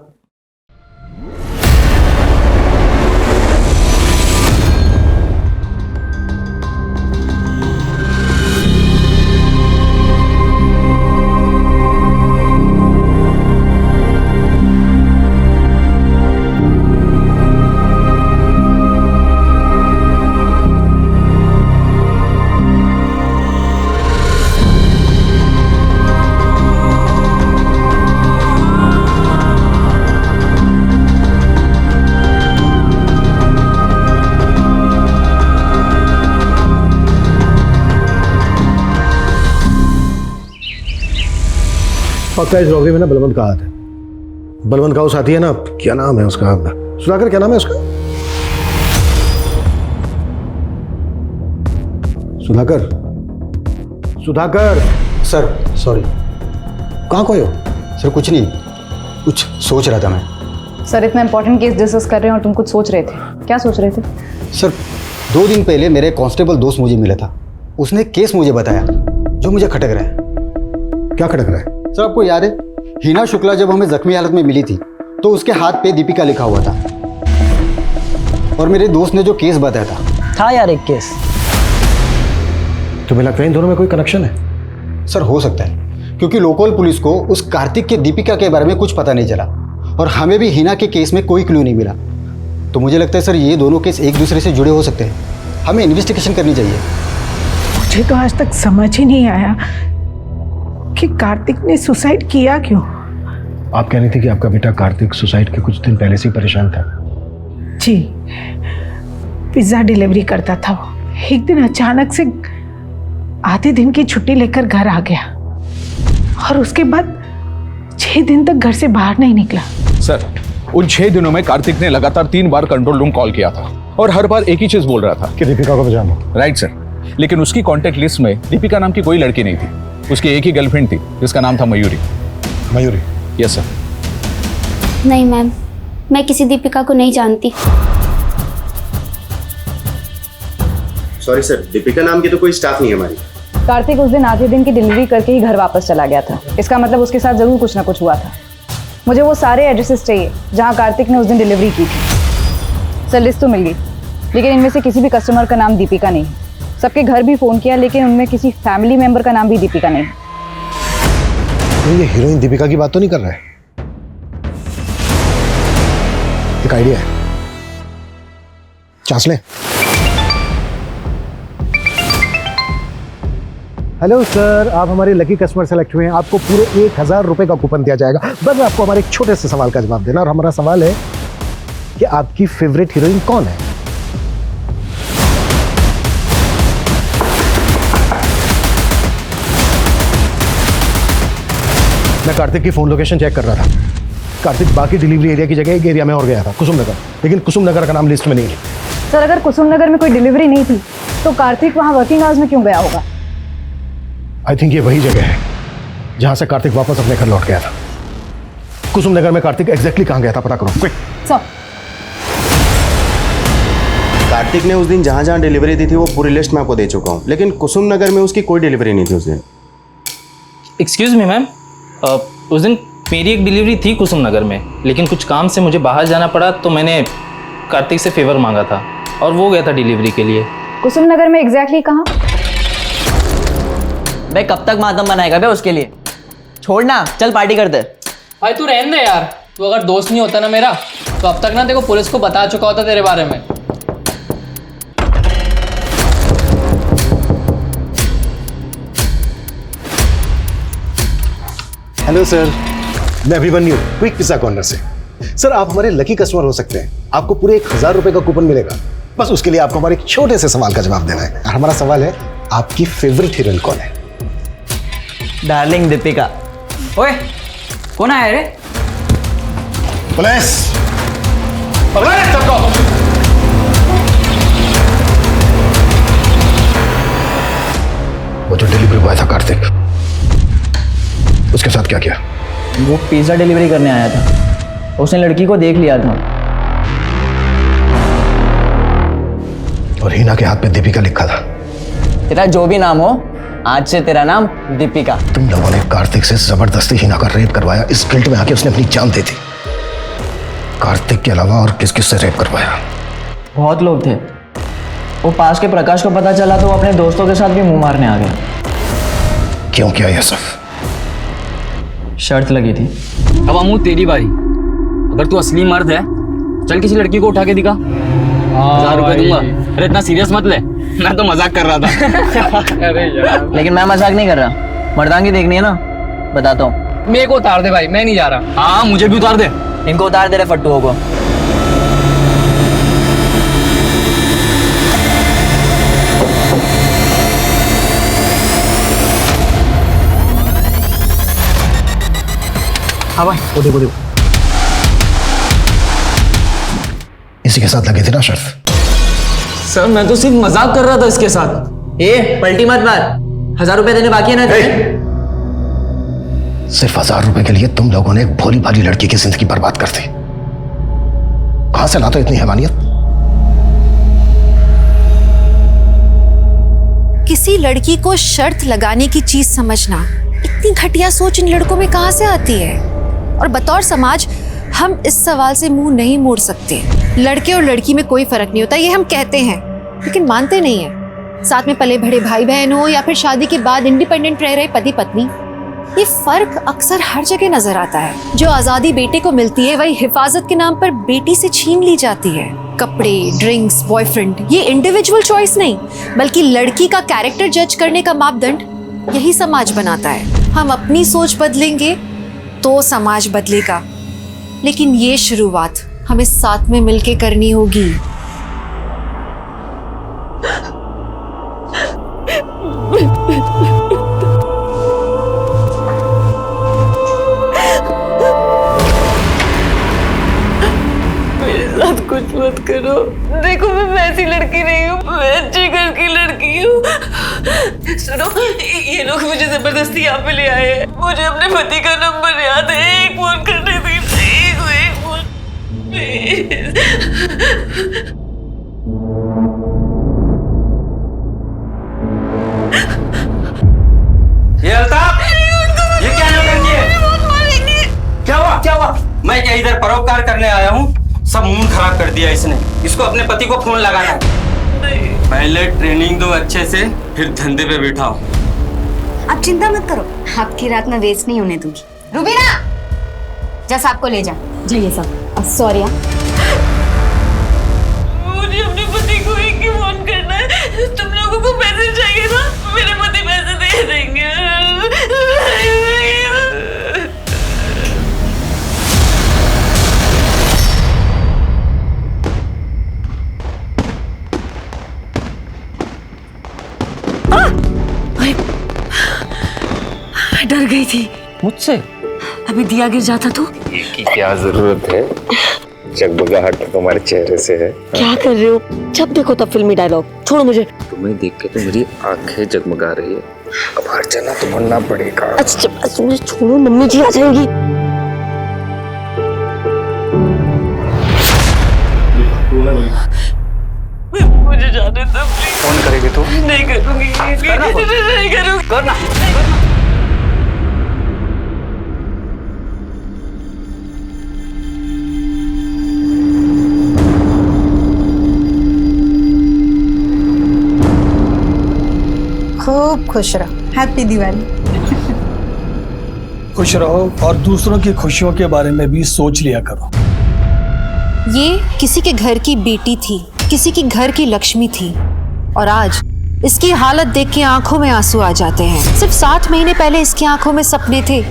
पक्का इस रॉबरी में ना बलवंत का हाथ है। बलवंत का वो साथी है ना, क्या नाम है उसका, सुधाकर, क्या नाम है उसका? सुधाकर, सुधाकर। Sir sorry. कहाँ खोए हो? सर कुछ नहीं, कुछ सोच रहा था मैं। सर इतना इंपॉर्टेंट केस डिस्कस कर रहे हैं और तुम कुछ सोच रहे थे, क्या सोच रहे थे? सर 2 दिन पहले मेरे कांस्टेबल दोस्त मुझे मिला था, उसने केस मुझे बताया जो मुझे खटक रहा है। क्या खटक रहा है? सर आपको याद है हिना शुक्ला जब हमें जख्मी हालत में मिली थी तो उसके हाथ पे दीपिका लिखा हुआ था, और मेरे दोस्त ने जो केस बताया था यार एक केस। तुम्हें लगता है इन दोनों में कोई कनेक्शन है? सर हो सकता है, क्योंकि लोकल पुलिस को उस कार्तिक के दीपिका के बारे में कुछ पता नहीं चला और हमें भी हिना के केस में कोई क्लू नहीं मिला। तो मुझे लगता है सर ये दोनों केस एक दूसरे से जुड़े हो सकते हैं, हमें इन्वेस्टिगेशन करनी चाहिए। मुझे तो आज तक समझ ही नहीं आया कि कार्तिक ने सुसाइड किया क्यों। आप कह रही थी कि आपका बेटा कार्तिक सुसाइड के कुछ दिन पहले से ही परेशान था। जी, पिज्जा डिलीवरी करता था वो। एक दिन अचानक से आधे दिन की छुट्टी लेकर घर आ गया और उसके बाद 6 दिन तक घर से बाहर नहीं निकला। सर उन 6 दिनों में कार्तिक ने लगातार 3 बार कंट्रोल रूम कॉल किया था और हर बार एक ही चीज बोल रहा था कि दीपिका को बचाना। राइट सर, लेकिन उसकी कॉन्टेक्ट लिस्ट में दीपिका नाम की कोई लड़की नहीं थी। उसकी एक ही गर्लफ्रेंड थी जिसका नाम था मयूरी। मयूरी? Yes sir. नहीं मैम, मैं किसी दीपिका को नहीं जानती। सॉरी सर, दीपिका नाम की तो कोई स्टाफ नहीं है हमारी। कार्तिक उस दिन आधे दिन की डिलीवरी करके ही घर वापस चला गया था, इसका मतलब उसके साथ जरूर कुछ ना कुछ हुआ था। मुझे वो सारे एड्रेसेस चाहिए जहाँ कार्तिक ने उस दिन डिलीवरी की थी। सर लिस्ट तो मिल गई, लेकिन इनमें से किसी भी कस्टमर का नाम दीपिका नहीं। सबके घर भी फ़ोन किया, लेकिन उनमें किसी फैमिली मेंबर का नाम भी दीपिका नहीं। तो ये हीरोइन दीपिका की बात तो नहीं कर रहा है? एक आइडिया है, चांस लें। हेलो सर, आप हमारे लकी कस्टमर सेलेक्ट हुए हैं। आपको पूरे 1000 रुपए का कूपन दिया जाएगा। बस आपको हमारे एक छोटे से सवाल का जवाब देना, और हमारा सवाल है कि आपकी फेवरेट हीरोइन कौन है? मैं कार्तिक की फोन लोकेशन चेक कर रहा था। कार्तिक बाकी डिलीवरी एरिया की जगह एक एरिया में और गया था, कुसुम नगर, लेकिन कुसुम नगर का नाम लिस्ट में नहीं है। सर अगर कुसुम नगर में कोई डिलीवरी नहीं थी तो कार्तिक वहाँ वर्किंग आवर्स में क्यों गया होगा? आई थिंक ये वही जगह है जहां से कार्तिक वापस अपने घर लौट गया था। कुसुम नगर में कार्तिक एग्जैक्टली कहां गया था, पता करो क्विक। सर कार्तिक ने उस दिन जहां जहां डिलीवरी दी थी वो पूरी लिस्ट मैं आपको दे चुका हूं, लेकिन कुसुम नगर में उसकी कोई डिलीवरी नहीं थी उस दिन। एक्सक्यूज़ मी मैम, उस दिन मेरी एक डिलीवरी थी कुसुम नगर में, लेकिन कुछ काम से मुझे बाहर जाना पड़ा तो मैंने कार्तिक से फेवर मांगा था और वो गया था डिलीवरी के लिए। कुसुम नगर में एग्जैक्टली कहाँ? बे कब तक मातम बनाएगा बे उसके लिए? छोड़ना, चल पार्टी करते। भाई तू रहने दे यार, तू अगर दोस्त नहीं होता ना मेरा तो अब तक ना देखो पुलिस को बता चुका होता तेरे बारे में। हेलो सर, मैं अभिमन्यु, क्विक पिज्जा कॉर्नर से। सर आप हमारे लकी कस्टमर हो सकते हैं। आपको पूरे 1000 रुपए का कूपन मिलेगा। बस उसके लिए आपको हमारे एक छोटे से सवाल का जवाब देना है। और हमारा सवाल है, आपकी फेवरेट हीरोइन कौन है? डार्लिंग दीपिका। ओए कौन आया रे? पुलिस! वो जो डिलीवरी बॉय था कार्तिक, उसके साथ क्या किया? वो पिज्जा डिलीवरी करने आया था, उसने लड़की को देख लिया था और हिना के हाथ पे दीपिका लिखा था। तेरा जो भी नाम हो, आज से तेरा नाम दीपिका। तुम लोगों ने कार्तिक से जबरदस्ती हिना का रेप करवाया। इस गिल्ट में आके उसने अपनी जान दे दी। कार्तिक के अलावा और किस किस से रेप करवाया? बहुत लोग थे। वो पास के प्रकाश को पता चला तो वो अपने दोस्तों के साथ भी मुंह मारने आ गया। क्यों किया यह सब? शर्त लगी थी। अब अमू तेरी बारी। अगर तू असली मर्द है, चल किसी लड़की को उठा के दिखा। 1000 रुपए दूंगा। अरे इतना सीरियस मत ले, मैं तो मजाक कर रहा था। अरे यार। लेकिन मैं मजाक नहीं कर रहा। मर्दांगी देखनी है ना, बताता हूँ। मेरे को उतार दे भाई, मैं नहीं जा रहा। हाँ मुझे भी उतार दे। इनको उतार दे रहे फट्टुओं को। हाँ भाई, वो देखो देखो, इसी के साथ लगी थी ना शर्त? सर मैं तो सिर्फ मजाक कर रहा था इसके साथ। ए पलटी मत मार, 1000 रुपए देने बाकी है ना? सिर्फ 1000 रुपए के लिए तुम लोगों ने एक भोली भाली लड़की की जिंदगी बर्बाद कर दी। कहां से लाते इतनी हैवानियत? किसी लड़की को शर्त लगाने की चीज समझना, इतनी घटिया सोच इन लड़कों में कहां से आती है? और बतौर समाज हम इस सवाल से मुंह नहीं मोड़ सकते। लड़के और लड़की में कोई फर्क नहीं होता, ये हम कहते हैं, लेकिन मानते नहीं है। साथ में पले बड़े भाई बहन हो या फिर शादी के बाद इंडिपेंडेंट रह रहे पति पत्नी, ये फर्क अक्सर हर जगह नजर आता है। जो आजादी बेटे को मिलती है, वही हिफाजत के नाम पर बेटी से छीन ली जाती है। कपड़े, ड्रिंक्स, बॉयफ्रेंड, ये इंडिविजुअल चॉइस नहीं, बल्कि लड़की का कैरेक्टर जज करने का मापदंड यही समाज बनाता है। हम अपनी सोच बदलेंगे तो समाज बदलेगा, लेकिन ये शुरुआत हमें साथ में मिलके करनी होगी। मेरे साथ कुछ मत करो। देखो मैं वैसी लड़की नहीं हूँ, मैं अच्छे घर की लड़की हूँ। सुनो, ये लोग मुझे जबरदस्ती यहाँ पे ले आए हैं। मुझे अपने पति का नंबर याद है, एक फोन करने दीजिए। एक फोन प्लीज। ये अल्ताफ, ये क्या नौटंकी है? क्या हुआ? क्या हुआ? मैं क्या इधर परोपकार करने आया हूँ? सब मूड खराब कर दिया इसने। इसको अपने पति को फोन लगाना है। पहले ट्रेनिंग दो अच्छे से, फिर धंधे पे बिठाओ। आप चिंता मत करो, आपकी रात में वेस्ट नहीं होने दूंगी। रुबीना, जा साहब को ले जा। जाइए साहब। सॉरी। मुझे अपने पति को एक ही फोन करना है। तुम लोगों को पैसे चाहिए ना, मेरे पति पैसे दे देंगे। डर गई थी मुझसे। अभी दिया गिर जाता तो। की क्या जरूरत है? जगमगाहट तो तुम्हारे चेहरे से है। क्या कर रहे हो? जब देखो तब फिल्मी डायलॉग। छोड़ो मुझे। तुम्हें देख के तो मेरी आंखें जगमगा रही है। अब हर जाना तो बनना पड़ेगा। अच्छा मुझे छोड़ो, मम्मी जी आ जाएंगी। मुझे जाने दो प्लीज। फोन करेगी तू? नहीं करूंगी, नहीं करूंगी। करना। खूब खुश रहो। हैप्पी दिवाली। खुश रहो और दूसरों की खुशियों के बारे में भी सोच लिया करो। ये किसी के घर की बेटी थी, किसी की घर की लक्ष्मी थी, और आज इसकी हालत देख के आंखों में आंसू आ जाते हैं। सिर्फ 7 महीने पहले इसकी आंखों में सपने थे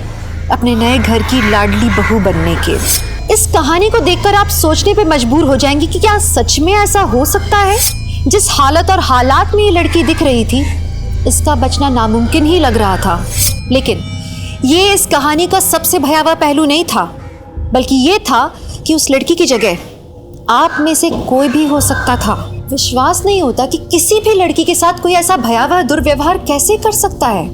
अपने नए घर की लाडली बहू बनने के। इस कहानी को देखकर आप सोचने पे मजबूर हो जाएंगे कि क्या सच में ऐसा हो सकता है? जिस हालत और हालात में ये लड़की दिख रही थी, इसका बचना नामुमकिन ही लग रहा था। लेकिन ये इस कहानी का सबसे भयावह पहलू नहीं था, बल्कि ये था कि उस लड़की की जगह आप में से कोई भी हो सकता था। विश्वास नहीं होता कि किसी भी लड़की के साथ कोई ऐसा भयावह दुर्व्यवहार कैसे कर सकता है।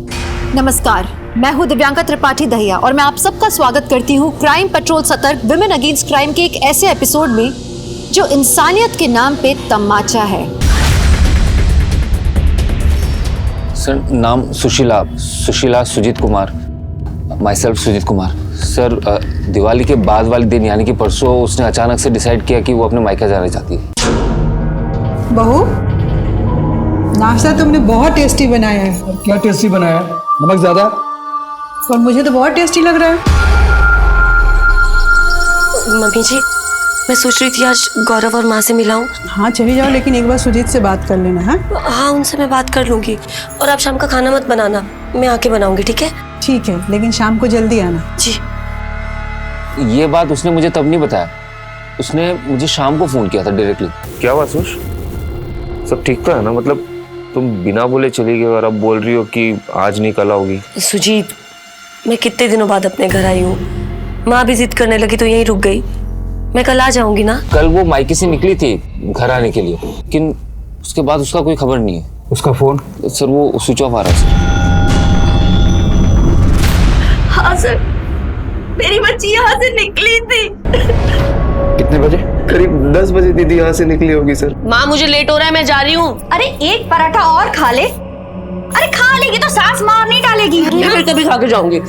नमस्कार, मैं हूँ दिव्यांका त्रिपाठी दहिया और मैं आप सबका स्वागत करती हूँ क्राइम पेट्रोल सतर्क विमेन अगेंस्ट क्राइम के एक ऐसे एपिसोड में जो इंसानियत के नाम पे तमाचा है। सर नाम Sushila Sushila Sujit Kumar, myself Sujit Kumar. Sir Diwali के बाद वाले दिन यानी कि परसों उसने अचानक से डिसाइड किया कि वो अपने मायका जाना चाहती है। बहू, नाश्ता तुमने बहुत टेस्टी बनाया है। क्या टेस्टी बनाया? नमक ज्यादा? और मुझे तो बहुत टेस्टी लग रहा है। मम्मी जी, मैं सोच रही थी आज गौरव और माँ से मिलाऊं। हाँ चली जाओ, लेकिन एक बार सुजीत से बात कर लेना। हाँ उनसे मैं बात कर लूंगी। और आप शाम का खाना मत बनाना, मैं आके बनाऊंगी, ठीक है? ठीक है, लेकिन शाम को जल्दी आना। जी। ये बात उसने मुझे तब नहीं बताया, उसने मुझे शाम को फोन किया था डायरेक्टली। क्या हुआ सुश? सब ठीक तो है ना? मतलब तुम बिना बोले चली गई और अब बोल रही हो कि आज नहीं कल आओगी। सुजीत, मैं कितने दिनों बाद अपने घर आई हूँ। माँ भी जिद करने लगी तो यहीं रुक गई। मैं कल आ जाऊंगी ना। कल वो मायके से निकली थी घर आने के लिए, लेकिन उसके बाद उसका कोई खबर नहीं है। उसका फोन? सर वो स्विच ऑफ आ रहा है सर। हाँ सर, मेरी बच्ची यहाँ से निकली थी। कितने बजे? करीब 10 बजे दीदी यहाँ से निकली होगी सर। माँ मुझे लेट हो रहा है, मैं जा रही हूँ। अरे एक पराठा और खा ले। अरे खा लेगी तो सास मार नहीं डालेगी। मैं फिर कभी खा के जाऊंगी।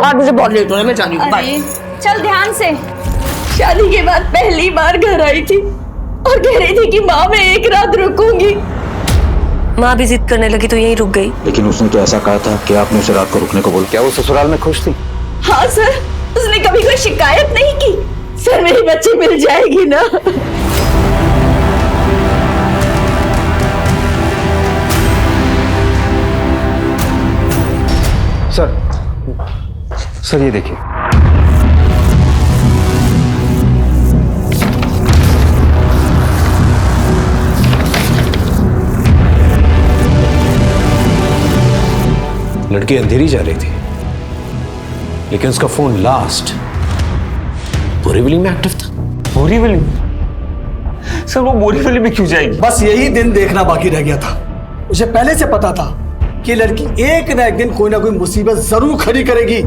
आज मुझे बहुत लेट हो रहा है, मैं जा रही हूँ। बाय। चल ध्यान से। शादी के बाद पहली बार घर आई थी और कह रही थी कि माँ मैं एक रात रुकूंगी। माँ भी जिद करने लगी तो यहीं रुक गई। लेकिन उसने तो ऐसा कहा था कि आपने उसे रात को रुकने को बोला। क्या वो ससुराल में खुश थी? हाँ सर, उसने कभी कोई शिकायत नहीं की। सर मेरी बच्ची मिल जाएगी ना? सर ये देखिए। लड़की अंधेरी जा रही थी, लेकिन उसका फोन लास्ट बोरीवली में एक्टिव था। बोरीवली? सर वो बोरीवली में क्यों जाएगी? बस यही दिन देखना बाकी रह गया था। मुझे पहले से पता था कि लड़की एक ना एक दिन कोई ना कोई मुसीबत जरूर खड़ी करेगी।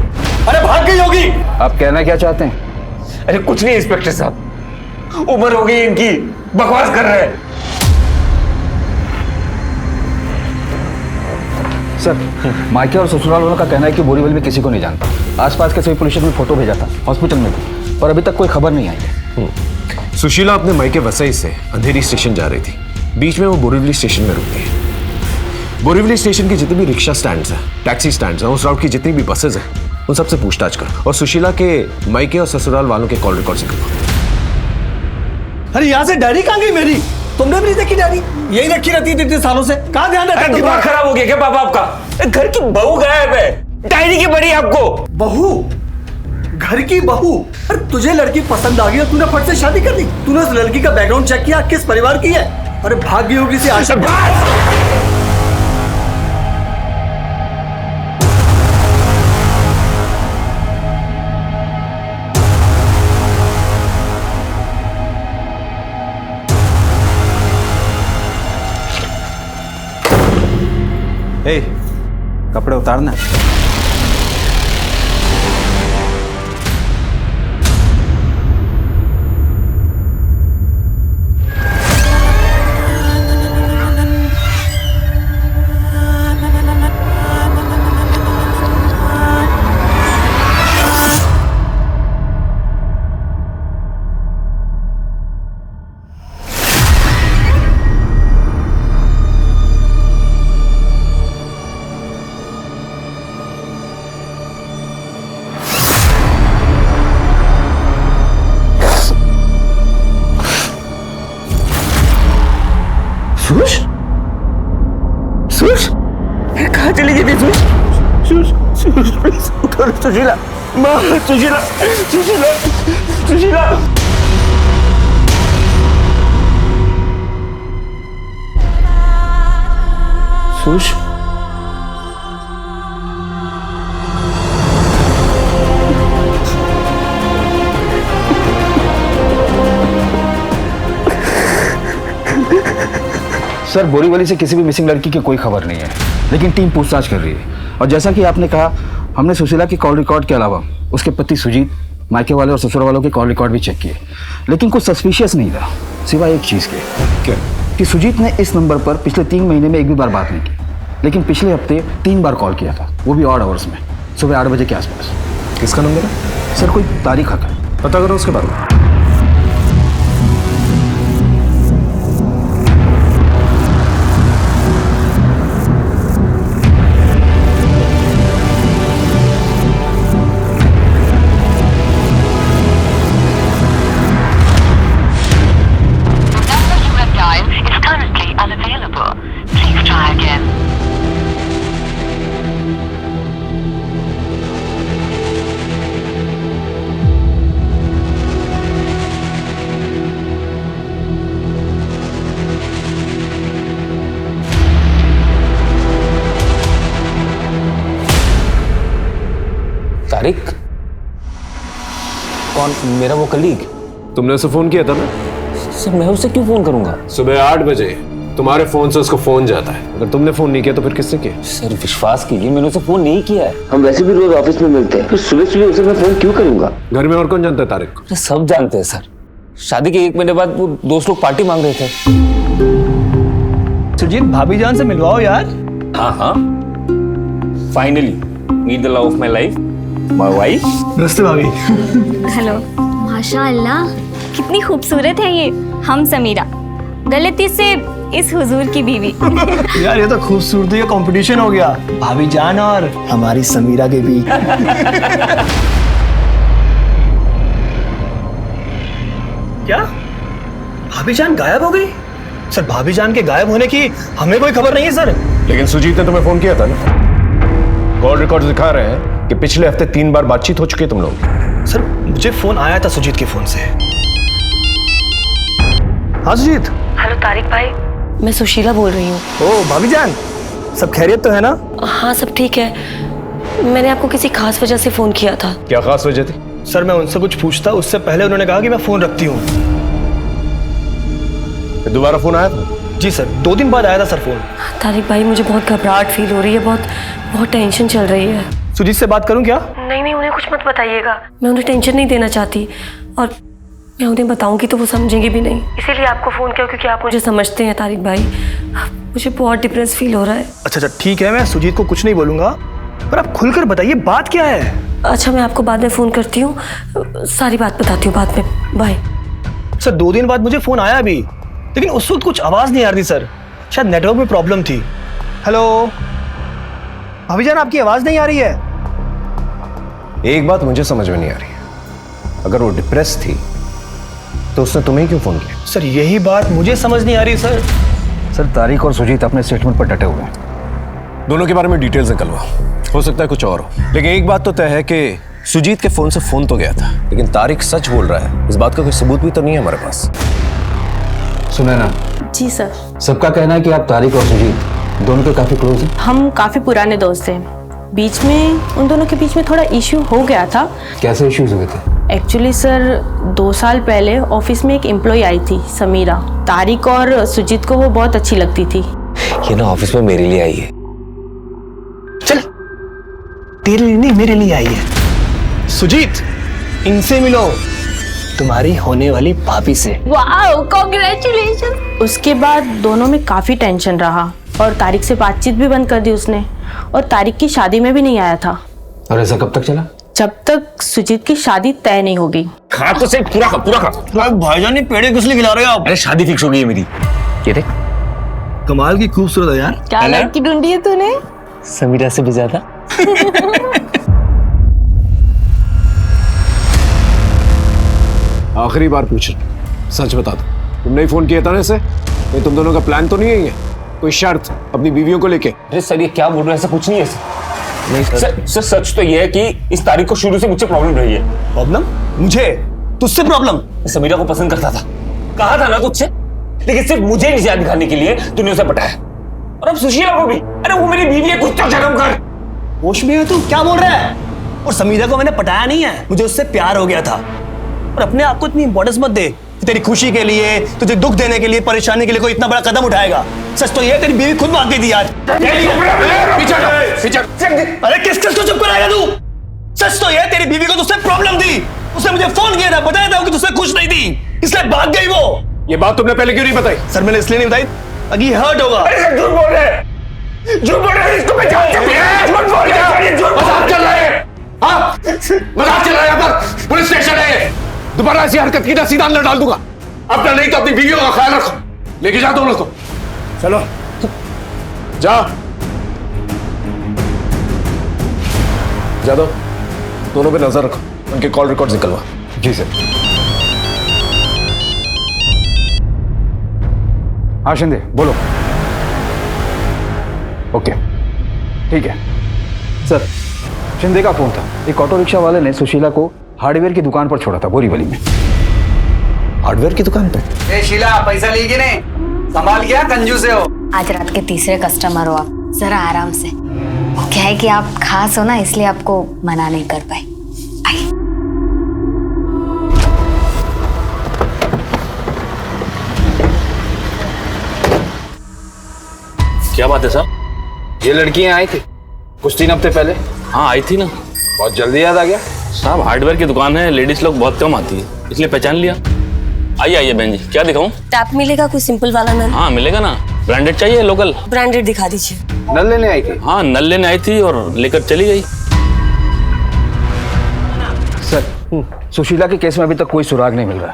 अरे भाग गई होगी। आप कहना क्या चाहते हैं? अरे कुछ नहीं इंस्पेक्टर साहब, उम्र हो गई इनकी, बकवास कर रहे हैं। सर मायके और ससुराल वालों का कहना है कि बोरीवली में किसी को नहीं जानता। आसपास के सभी पुलिस में फोटो भेजा था, हॉस्पिटल में भी, और अभी तक कोई खबर नहीं आई है। सुशीला अपने मायके वसई से अंधेरी स्टेशन जा रही थी। बीच में वो बोरीवली स्टेशन में रुकती है। बोरीवली स्टेशन की जितनी भी रिक्शा स्टैंड्स हैं, टैक्सी स्टैंड्स हैं, उस राउट की जितनी भी बसेज हैं, उन सबसे पूछताछ करो और सुशीला के मायके और ससुराल वालों के कॉल रिकॉर्ड से करो। अरे यहाँ से डायरी कहाँ गई मेरी? तुमने भी नहीं देखी डायरी? यही रखी रहती है इतने सालों से। कहाँ ध्यान रखा? दिमाग खराब हो गया क्या पापा आपका? घर की बहू गायब है, डायरी की बड़ी आपको। बहू? घर की बहू? अरे तुझे लड़की पसंद आ गई और तूने फट से शादी कर दी। तूने उस लड़की का बैकग्राउंड चेक किया, किस परिवार की है? अरे भाग्य होगी से आशा। कपड़े उतारना। सुश? सुश? कहाँ चली गई थी सुश? सुश, सुश, प्लीज उठाओ सुशीला। माँ, सुशीला, सुशीला, सुशीला। सुश? सर बोरीवली से किसी भी मिसिंग लड़की की कोई खबर नहीं है, लेकिन टीम पूछताछ कर रही है। और जैसा कि आपने कहा, हमने सुशीला के कॉल रिकॉर्ड के अलावा उसके पति सुजीत, मायके वाले और ससुर वालों के कॉल रिकॉर्ड भी चेक किए, लेकिन कुछ सस्पिशियस नहीं था, सिवाय एक चीज़ के। क्या? कि सुजीत ने इस नंबर पर पिछले 3 महीने में एक भी बार बात नहीं की। लेकिन पिछले हफ्ते 3 बार कॉल किया था, वो भी ऑड आवर्स में, सुबह 8 बजे के आसपास। किसका नंबर है? सर कोई तारीख है, पता करो उसके बारे में। तारिक? कौन? मेरा वो कलीग? तुमने उसे फोन किया था ना? सर मैं उसे क्यों फोन करूंगा? सुबह 8 बजे तुम्हारे फोन से उसको फोन जाता है। अगर तुमने फोन नहीं किया तो फिर किसने किया? सर विश्वास कीजिए, मैंने उसे फोन नहीं किया है। हम वैसे भी रोज ऑफिस में मिलते हैं, फिर सुबह सुबह उसे मैं फोन क्यों करूंगा? घर में और कौन जानता है तारिक? सब जानते हैं सर। शादी के 1 महीने बाद वो दोस्त लोग पार्टी मांग रहे थे। सुजीत, भाभी जान से मिलवाओ यार। हाँ हाँ, finally meet the love of my life, my wife. नमस्ते भाभी। हेलो। माशाअल्लाह, कितनी खूबसूरत है ये। हम समीरा, गलती से इस हुजूर की बीवी। यार ये तो खूबसूरती का कंपटीशन हो गया, भाभी जान और हमारी समीरा के बीच। क्या भाभी जान गायब हो गई? सर भाभी जान के गायब होने की हमें कोई खबर नहीं है सर। लेकिन सुजीत ने तुम्हें फोन किया था ना? कॉल रिकॉर्ड दिखा रहे हैं कि पिछले हफ्ते 3 बार बातचीत हो चुकी है तुम लोग। सर मुझे फोन आया था सुजीत के फोन से। हाँ सुजीत। हेलो तारिक भाई, मैं सुशीला बोल रही हूँ। ओ भाभी जान, सब खैरियत तो है ना? हाँ सब ठीक है। मैंने आपको किसी खास वजह से फोन किया था। क्या खास वजह थी? सर मैं उनसे कुछ पूछता उससे पहले उन्होंने कहा कि मैं फोन रखती हूँ। दोबारा फोन आया था? जी सर, 2 दिन बाद आया था सर फोन। तारिक भाई मुझे बहुत घबराहट फील हो रही है, बहुत टेंशन चल रही है। सुजीत से बात करूं क्या? नहीं उन्हें कुछ मत बताइएगा, मैं उन्हें टेंशन नहीं देना चाहती, और मैं उन्हें बताऊंगी तो वो समझेंगे भी नहीं, इसीलिए आपको फोन किया क्योंकि आप मुझे समझते हैं तारिक भाई। मुझे बहुत डिप्रेस फील हो रहा है। अच्छा ठीक है, मैं सुजीत को कुछ नहीं बोलूंगा, पर आप खुलकर बताइए बात क्या है। अच्छा मैं आपको बाद में फोन करती हूँ, सारी बात बताती हूँ बाद में, बाय। सर 2 दिन बाद मुझे फोन आया अभी, लेकिन उस वक्त कुछ आवाज नहीं आ रही सर, शायद नेटवर्क में प्रॉब्लम थी। हेलो भाभी जान, आपकी आवाज नहीं आ रही है। एक बात मुझे समझ में नहीं आ रही है, अगर वो डिप्रेस थी तो उसने तुम्हें क्यों फोन किया? सर यही बात मुझे समझ नहीं आ रही सर। सर तारिक और सुजीत अपने स्टेटमेंट पर डटे हुए हैं, दोनों के बारे में डिटेल्स निकलवाओ, हो सकता है कुछ और हो। लेकिन एक बात तो तय है कि सुजीत के फोन से फोन तो गया था, लेकिन तारिक सच बोल रहा है, इस बात का कोई सबूत भी तो नहीं है हमारे पास। सुना ना? जी सर। सबका कहना है कि आप तारिक और सुजीत दोनों के काफी क्लोज हैं। हम काफी पुराने दोस्त हैं, बीच में उन दोनों के बीच में थोड़ा इश्यू हो गया था। कैसे इश्यूज हुए थे? एक्चुअली सर 2 साल पहले ऑफिस में एक एम्प्लॉय आई थी समीरा, तारिक और सुजीत को वो बहुत अच्छी लगती थी। ये ना ऑफिस में मेरे लिए आई है। चल तेरे लिए नहीं मेरे लिए आई है। सुजीत इनसे मिलो, तुम्हारी होने वाली भाभी से। Wow congratulation. उसके बाद दोनों में काफी टेंशन रहा और तारिक से बातचीत भी बंद कर दी उसने, और तारिक की शादी में भी नहीं आया था। और ऐसा कब तक चला? जब तक सुजीत की शादी तय नहीं होगी। खा तो सही, पूरा खा। भाईजान ने पेड़े किस लिए खिला रहे हो आप? अरे शादी फिक्स हो गई है मेरी। ये देख, कमाल की खूबसूरत है यार। क्या लड़की ढूंढी है तूने? समीरा से भी ज्यादा। आखिरी बार पूछ रहा, सच बता दो, तुमने ही फोन किया था ना इसे? ये तुम दोनों का प्लान तो नहीं है ये? कोई शर्त अपनी बीवियों को लेके? अरे सर ये क्या बोल रहे हैं, ऐसा कुछ नहीं है सर। सर सच तो ये है कि इस तारीख को शुरू से मुझसे प्रॉब्लम रही है। प्रॉब्लम? मुझे? तुझसे प्रॉब्लम? समीरा को पसंद करता था, कहा था ना तुझसे, लेकिन सिर्फ मुझे निजात दिखाने के लिए तूने उसे पटाया, और अब सुशीला को भी। अरे वो मेरी बीवी है, कुछ तो शर्म कर। होश में है तू? क्या बोल रहा है? और समीरा को मैंने पटाया नहीं है, मुझे उससे प्यार हो गया था। और अपने आप को इतनी इंपॉर्टेंस मत दे, तेरी खुशी के लिए, तुझे दुख देने के लिए, परेशानी के लिए कोई इतना बड़ा कदम उठाएगा। सच तो ये तेरी बीवी खुद भाग गई थी आज। अरे किस किस को चुप कराएगा तू? सच तो ये तेरी बीवी को तुझसे प्रॉब्लम थी, उसने मुझे फोन किया था, बताया था कि तुझसे खुश नहीं थी, इसलिए भाग गई वो। ये बात तुमने पहले क्यों नहीं बताई? सर मैंने इसलिए नहीं बताई ताकि हर्ट होगा। अरे झूठ बोल रहे हैं, झूठ बोल रहे हैं, इसको मैं जानता हूं। झूठ बोल रहे हैं, मजाक चल रहा है। हाँ, मजाक चल रहा है यहाँ पर। पुलिस स्टेशन है, दोबारा ऐसी हरकत की ना सीधा अंदर डाल दूंगा। अपना नहीं तो अपनी बीवियों का ख्याल रखो। लेके जा दोनों को। चलो जा जादव, दोनों पे नजर रखो, उनके कॉल रिकॉर्ड निकलवा। जी सर। हाँ शिंदे बोलो। ओके ठीक है सर। शिंदे का फोन था, एक ऑटो रिक्शा वाले ने सुशीला को हार्डवेयर की दुकान पर छोड़ा था बोरीवली में। हार्डवेयर की दुकान पे? ए शीला, पैसा ली कि नहीं? संभाल गया, कंजूस हो। आज रात के तीसरे कस्टमर हो आप, जरा आराम से। क्या है कि आप खास हो ना, इसलिए आपको मना नहीं कर पाए। आइए। क्या बात है साहब? ये लड़कियां आई थी कुछ 3 हफ्ते पहले। हाँ आई थी ना। बहुत जल्दी याद आ गया। साहब हार्डवेयर की दुकान है, लेडीज लोग बहुत कम आती है, इसलिए पहचान लिया। आइए आइए बहन जी, क्या दिखाऊं? टैप मिलेगा कोई सिंपल वाला नल? हाँ मिलेगा ना। ब्रांडेड चाहिए लोकल? ब्रांडेड दिखा दीजिए। नल लेने आई थी? हाँ नल लेने आई थी और लेकर चली गई। सर सुशीला के केस में अभी तक कोई सुराग नहीं मिल रहा।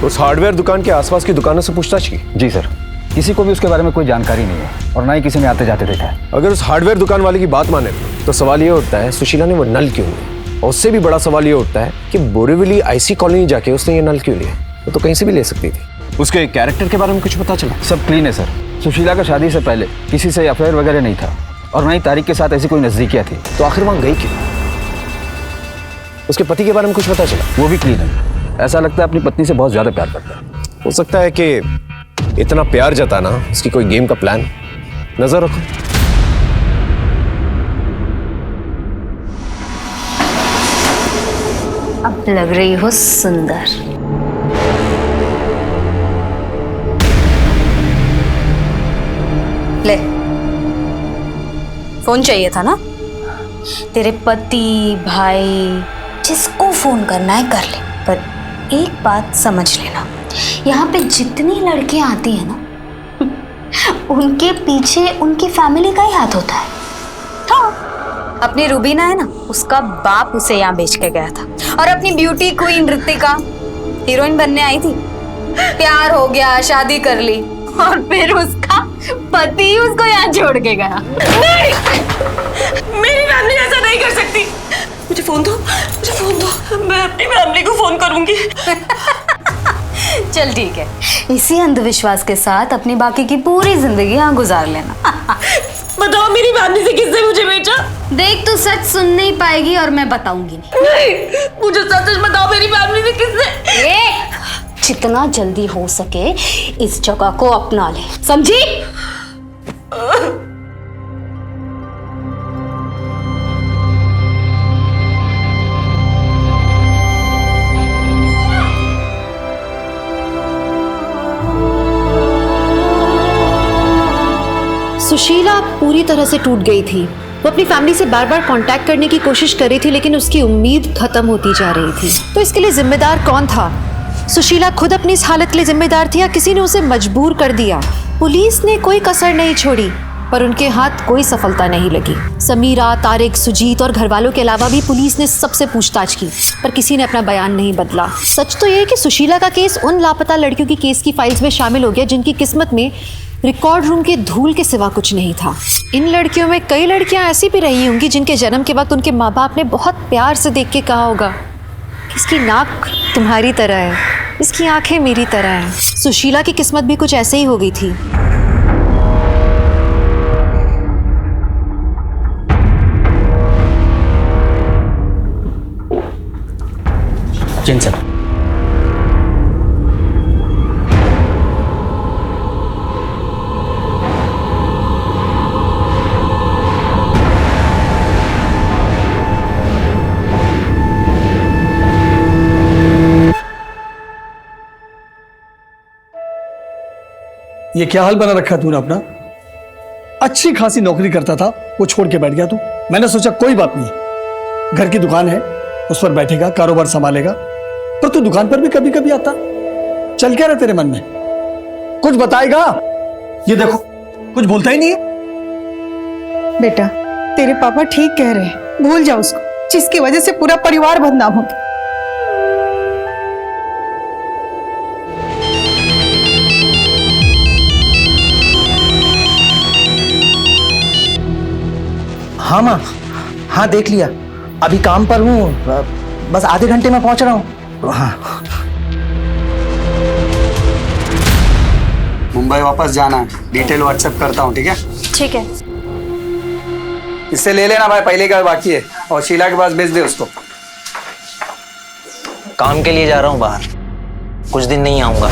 उस हार्डवेयर दुकान के आसपास की दुकानों से पूछताछ की? जी सर, किसी को भी उसके बारे में कोई जानकारी नहीं है और ना ही किसी ने आते जाते देखा है। अगर उस हार्डवेयर दुकान वाले की बात माने तो सवाल ये उठता है सुशीला ने वो नल क्यों लिया, और उससे भी बड़ा सवाल ये उठता है कि बोरीवली आईसी कॉलोनी जाके उसने ये नल क्यों लिया। वो तो कहीं से भी ले सकती थी। उसके कैरेक्टर के बारे में कुछ पता चला? सब क्लीन है सर। सुशीला का शादी से पहले किसी से अफेयर वगैरह नहीं था और ना ही तारिक के साथ ऐसी कोई नजदीकियां थी। तो आखिर वहां गई क्यों? उसके पति के बारे में कुछ पता चला? वो भी क्लीन है। ऐसा लगता है अपनी पत्नी से बहुत ज्यादा प्यार करता है। हो सकता है कि इतना प्यार जताना इसकी कोई गेम का प्लान। नजर रखो। अब लग रही हो सुंदर। ले, फोन चाहिए था ना? तेरे पति भाई जिसको फोन करना है कर ले, पर एक बात समझ लेना, यहाँ पे जितनी लड़कियां आती है ना उनके पीछे उनकी फैमिली का ही हाथ होता है। हाँ, अपनी रूबीना है ना, उसका बाप उसे यहाँ बेच के गया था, और अपनी ब्यूटी क्वीन ऋतिका हीरोइन बनने आई थी, प्यार हो गया, शादी कर ली, और फिर उसका पति उसको यहाँ छोड़ के गया। नहीं, मेरी फैमिली ऐसा नहीं कर सकती। मुझे फोन दो, मुझे फोन दो, मैं अपनी फैमिली को फोन करूंगी। चल ठीक है, इसी अंधविश्वास के साथ अपनी बाकी की पूरी जिंदगी यहाँ गुजार लेना। बताओ मेरी फैमिली से किसने मुझे बेचा? देख तू सच सुन नहीं पाएगी और मैं बताऊंगी नहीं, मुझे सच बताओ मेरी फैमिली से किसने? जितना जल्दी हो सके इस जगह को अपना ले, समझी? सुशीला पूरी तरह से टूट गई थी। वो अपनी फैमिली से बार बार कांटेक्ट करने की कोशिश कर रही थी, लेकिन उसकी उम्मीद खत्म होती जा रही थी। तो इसके लिए जिम्मेदार कौन था? सुशीला खुद अपनी इस हालत के लिए जिम्मेदार थी या किसी ने उसे मजबूर कर दिया? पुलिस ने कोई कसर नहीं छोड़ी, पर उनके हाथ कोई सफलता नहीं लगी। समीरा, तारिक, सुजीत और घरवालों के अलावा भी पुलिस ने सबसे पूछताछ की, पर किसी ने अपना बयान नहीं बदला। सच तो यह है कि सुशीला का केस उन लापता लड़कियों की केस की फाइल्स में शामिल हो गया जिनकी किस्मत में रिकॉर्ड रूम के धूल के सिवा कुछ नहीं था। इन लड़कियों में कई लड़कियां ऐसी भी रही होंगी जिनके जन्म के वक्त उनके माँ बाप ने बहुत प्यार से देख के कहा होगा, इसकी नाक तुम्हारी तरह है, इसकी आंखें मेरी तरह हैं। सुशीला की किस्मत भी कुछ ऐसे ही हो गई थी। जिन सर, ये क्या हाल बना रखा तूने अपना? अच्छी खासी नौकरी करता था, वो छोड़ के बैठ गया तू। मैंने सोचा कोई बात नहीं, घर की दुकान है, उस पर बैठेगा, कारोबार संभालेगा। पर तू दुकान पर भी कभी कभी आता, चल क्या रहा तेरे मन में? कुछ बताएगा? ये देखो कुछ बोलता ही नहीं है। बेटा, तेरे पापा ठीक कह रहे हैं, भूल जा उसको, जिसकी वजह से पूरा परिवार बदनाम हो गया। हाँ माँ, हाँ देख लिया, अभी काम पर हूँ, बस आधे घंटे में पहुंच रहा हूँ। हाँ मुंबई वापस जाना है, डिटेल व्हाट्सएप करता हूँ, ठीक है? ठीक है। इससे ले लेना भाई, पहले का बाकी है, और शीला के पास भेज दे उसको। काम के लिए जा रहा हूँ बाहर, कुछ दिन नहीं आऊंगा।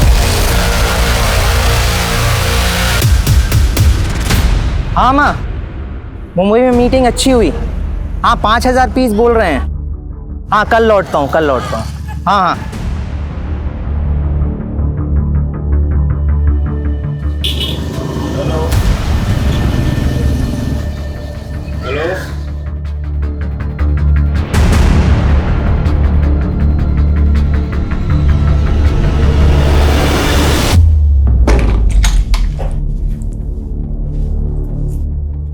हाँ माँ, मुंबई में मीटिंग अच्छी हुई। हाँ 5000 पीस बोल रहे हैं। हाँ कल लौटता हूँ, कल लौटता हूँ। हाँ हाँ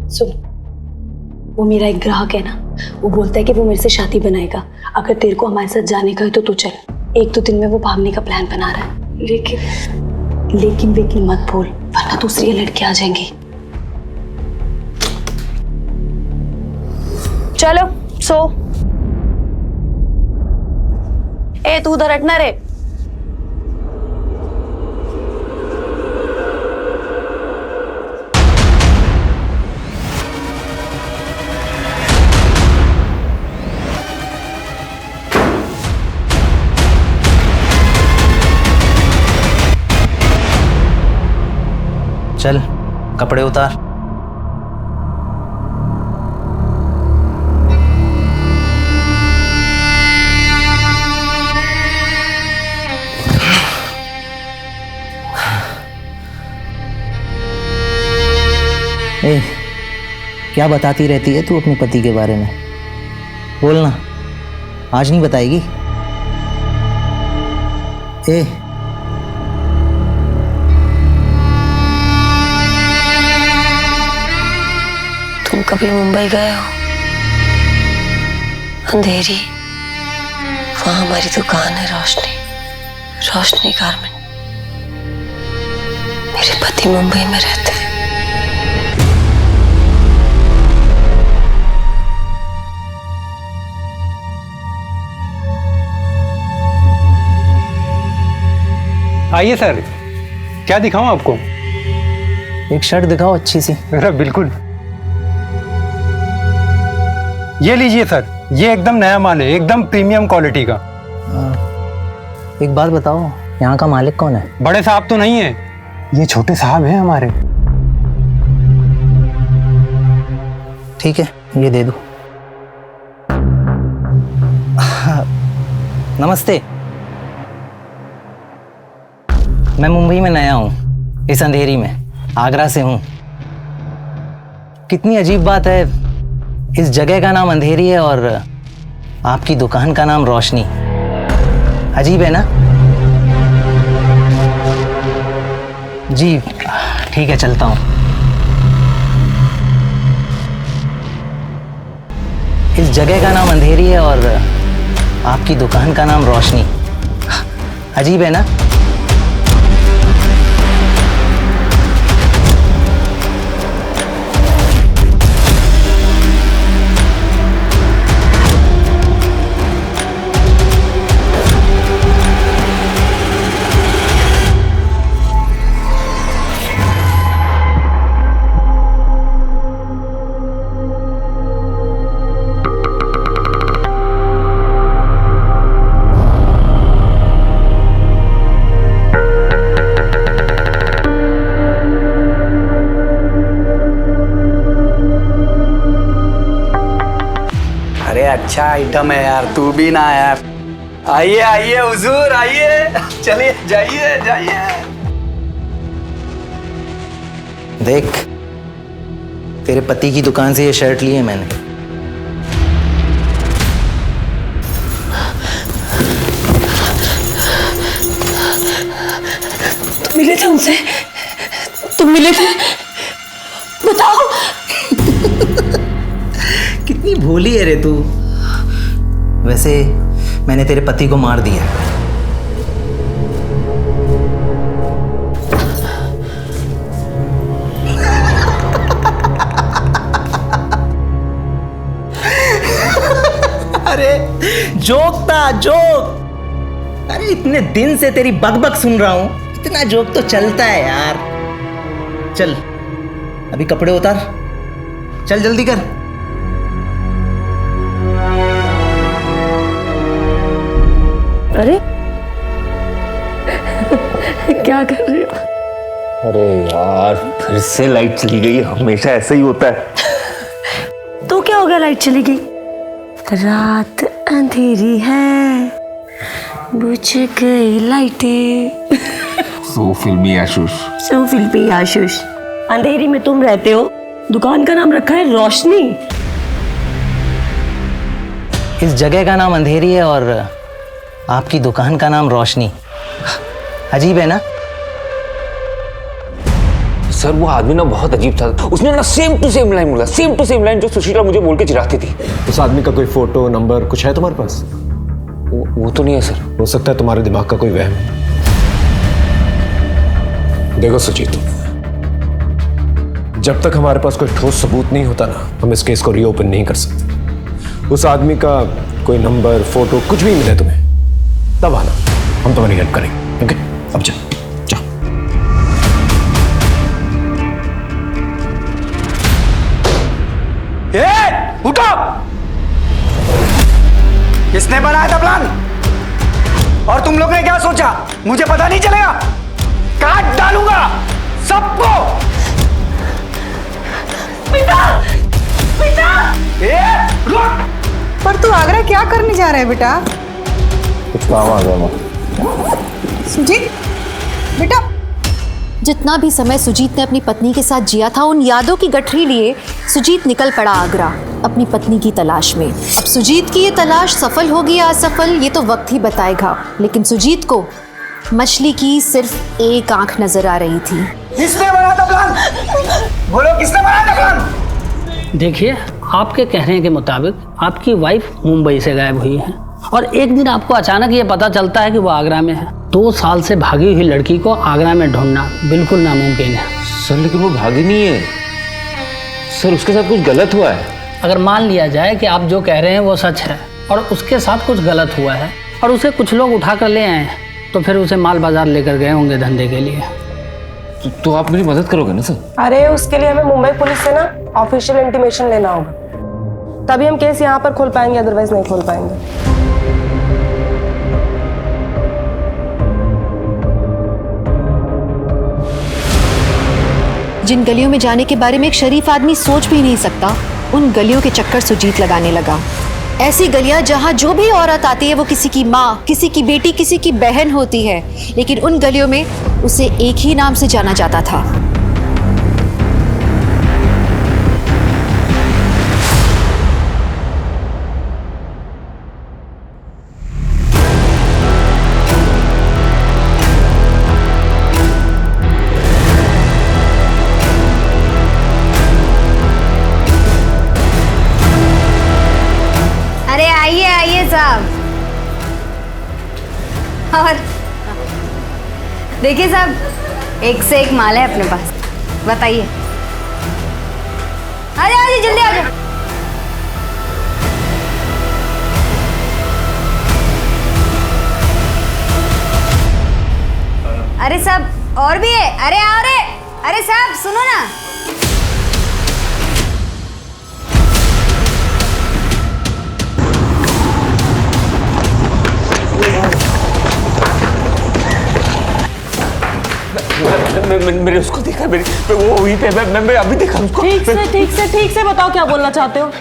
सुन, वो मेरा एक ग्राहक है ना, वो बोलता है कि वो मेरे से शादी बनाएगा। अगर तेरे को हमारे साथ जाने का है तो तू चल। 1-2 दिन में वो भागने का प्लान बना रहा है। लेकिन मत भूल, वरना दूसरी लड़की आ जाएंगी। चलो सो। ए तू उधर हटना रे। चल कपड़े उतार। ए, क्या बताती रहती है तू अपने पति के बारे में? बोलना, आज नहीं बताएगी? ए तुम कभी मुंबई गए हो? अंधेरी, वहां हमारी दुकान है, रोशनी गारमेंट। मेरे पति मुंबई में रहते हैं। आइए सर, क्या दिखाऊं आपको? एक शर्ट दिखाओ अच्छी सी। अरे बिल्कुल, ये लीजिए सर, ये एकदम नया माल है, एकदम प्रीमियम क्वालिटी का। एक बात बताओ, यहाँ का मालिक कौन है? बड़े साहब तो नहीं है, ये छोटे साहब हैं हमारे। ठीक है, ये दे दो। नमस्ते, मैं मुंबई में नया हूँ, इस अंधेरी में, आगरा से हूँ। कितनी अजीब बात है, इस जगह का नाम अंधेरी है और आपकी दुकान का नाम रोशनी। अजीब है ना? जी ठीक है, चलता हूँ। इस जगह का नाम अंधेरी है और आपकी दुकान का नाम रोशनी। अजीब है ना? अच्छा आइटम है यार, तू भी ना यार। आइए आइए हुजूर, आइए, चलिए जाइए जाइए। देख, तेरे पति की दुकान से ये शर्ट ली है मैंने। तुम मिले थे उनसे? तुम मिले थे? बताओ। कितनी भोली है रे तू। वैसे मैंने तेरे पति को मार दिया। अरे जोक था, जोक। अरे इतने दिन से तेरी बकबक सुन रहा हूं, इतना जोक तो चलता है यार। चल अभी कपड़े उतार, चल जल्दी कर। अरे क्या कर रही हो? अरे यार फिर से लाइट चली गई, हमेशा ऐसा ही होता है। तो क्या हो गया, लाइट चली गई? रात अंधेरी है, बुझ गई लाइटें। सो फिल्मी आशुष। सो फिल्मी आशुष। अंधेरी में तुम रहते हो, दुकान का नाम रखा है रोशनी। इस जगह का नाम अंधेरी है और आपकी दुकान का नाम रोशनी। अजीब है ना? सर वो आदमी ना बहुत अजीब था। उसने ना सेम टू सेम लाइन बोला, सेम टू सेम लाइन जो सुशीला मुझे बोल के चिढ़ाती थी। उस आदमी का कोई फोटो नंबर कुछ है तुम्हारे पास? वो तो नहीं है सर। हो सकता है तुम्हारे दिमाग का कोई वहम है। देखो सुजीत, जब तक हमारे पास कोई ठोस सबूत नहीं होता ना, हम इस केस को रीओपन नहीं कर सकते। उस आदमी का कोई नंबर फोटो कुछ भी मिले तुम्हें, तब आना, हम तुम्हारी हेल्प करेंगे। ओके, अब जा। उठो! किसने बनाया था प्लान? और तुम लोग ने क्या सोचा मुझे पता नहीं चलेगा? काट डालूंगा सबको। बेटा, बेटा! रुक! पर तू आगरा क्या करने जा रहा है बेटा? कुछ काम आ गया माँ। सुजीत, बेटा। जितना भी समय सुजीत ने अपनी पत्नी के साथ जिया था, उन यादों की गठरी लिए सुजीत निकल पड़ा आगरा अपनी पत्नी की तलाश में। अब सुजीत की ये तलाश सफल होगी या असफल, ये तो वक्त ही बताएगा। लेकिन सुजीत को मछली की सिर्फ एक आंख नजर आ रही थी। किसने बनाया था प्लान? बोलो, किसने बनाया था प्लान? देखिए, आपके कहने के मुताबिक आपकी वाइफ मुंबई से गायब हुई है और एक दिन आपको अचानक ये पता चलता है कि वो आगरा में है। 2 साल से भागी हुई लड़की को आगरा में ढूंढना बिल्कुल नामुमकिन है। सर लेकिन वो भागी नहीं है सर, उसके साथ कुछ गलत हुआ है। अगर मान लिया जाए कि आप जो कह रहे हैं वो सच है और उसके साथ कुछ गलत हुआ है और उसे कुछ लोग उठा कर ले आए हैं, तो फिर उसे माल बाजार लेकर गए होंगे धंधे के लिए। तो आप मेरी मदद करोगे ना सर? अरे उसके लिए हमें मुंबई पुलिस से ना ऑफिशियल इंटीमेशन लेना होगा, तभी हम केस यहाँ पर खोल पाएंगे, अदरवाइज नहीं खोल पाएंगे। जिन गलियों में जाने के बारे में एक शरीफ आदमी सोच भी नहीं सकता, उन गलियों के चक्कर सुजीत लगाने लगा। ऐसी गलियां जहां जो भी औरत आती है वो किसी की माँ, किसी की बेटी, किसी की बहन होती है, लेकिन उन गलियों में उसे एक ही नाम से जाना जाता था। अरे आइए आइए साहब। और देखिए साहब, एक से एक माल है अपने पास, बताइए। आ जाओ जल्दी आ जाओ। अरे साहब और भी है, अरे आओ रे। अरे साहब सुनो ना। मैंने उसको देखा, वो वहीं पे, मैं अभी देखा उसको। ठीक से बताओ क्या बोलना चाहते हो?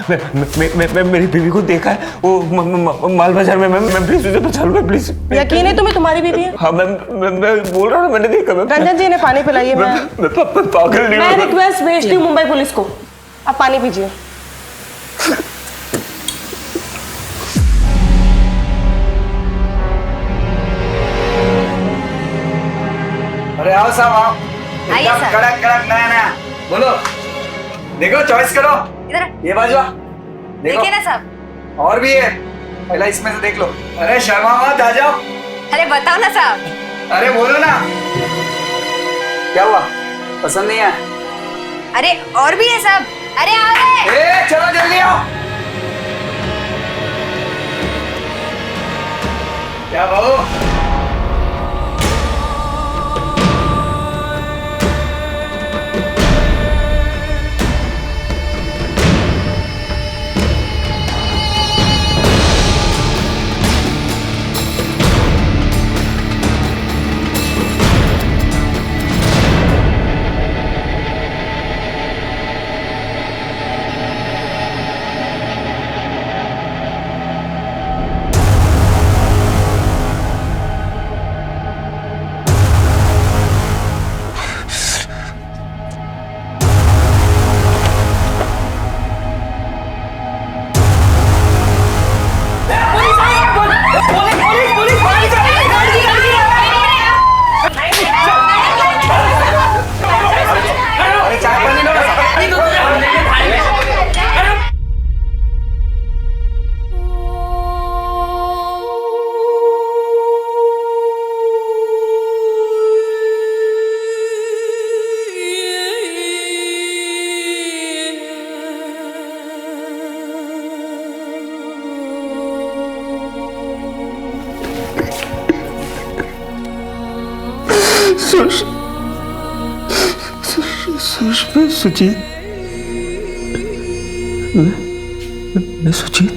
मैं मेरी बीवी को देखा है, वो माल बाजार में। मैं प्लीज उसे बचा लूंगा, प्लीज। यकीन है तुम्हें तुम्हारी बीवी है? हाँ मैं बोल रहा हूँ, मैंने देखा। रंजन जी ने पानी पिलाइए। मैं पागल नहीं, मैं रिक्वेस्ट भेजती हूँ मुंबई पुलिस को, आप पानी पीजिए। अरे आओ साहब आओ, आइए एकदम साहब। कड़क कड़क नया नया। बोलो। देखो चॉइस करो। इधर ये बाजू देखिए ना साहब। और भी है, पहला इसमें से देख लो। अरे शर्मा मत, आ जाओ। अरे बताओ ना साहब। अरे बोलो ना, क्या हुआ, पसंद नहीं आया? अरे और भी है साहब। अरे आ रहे। ए चलो जल्दी आओ। क्या भाऊ? सुजीत, मैं सुजीत।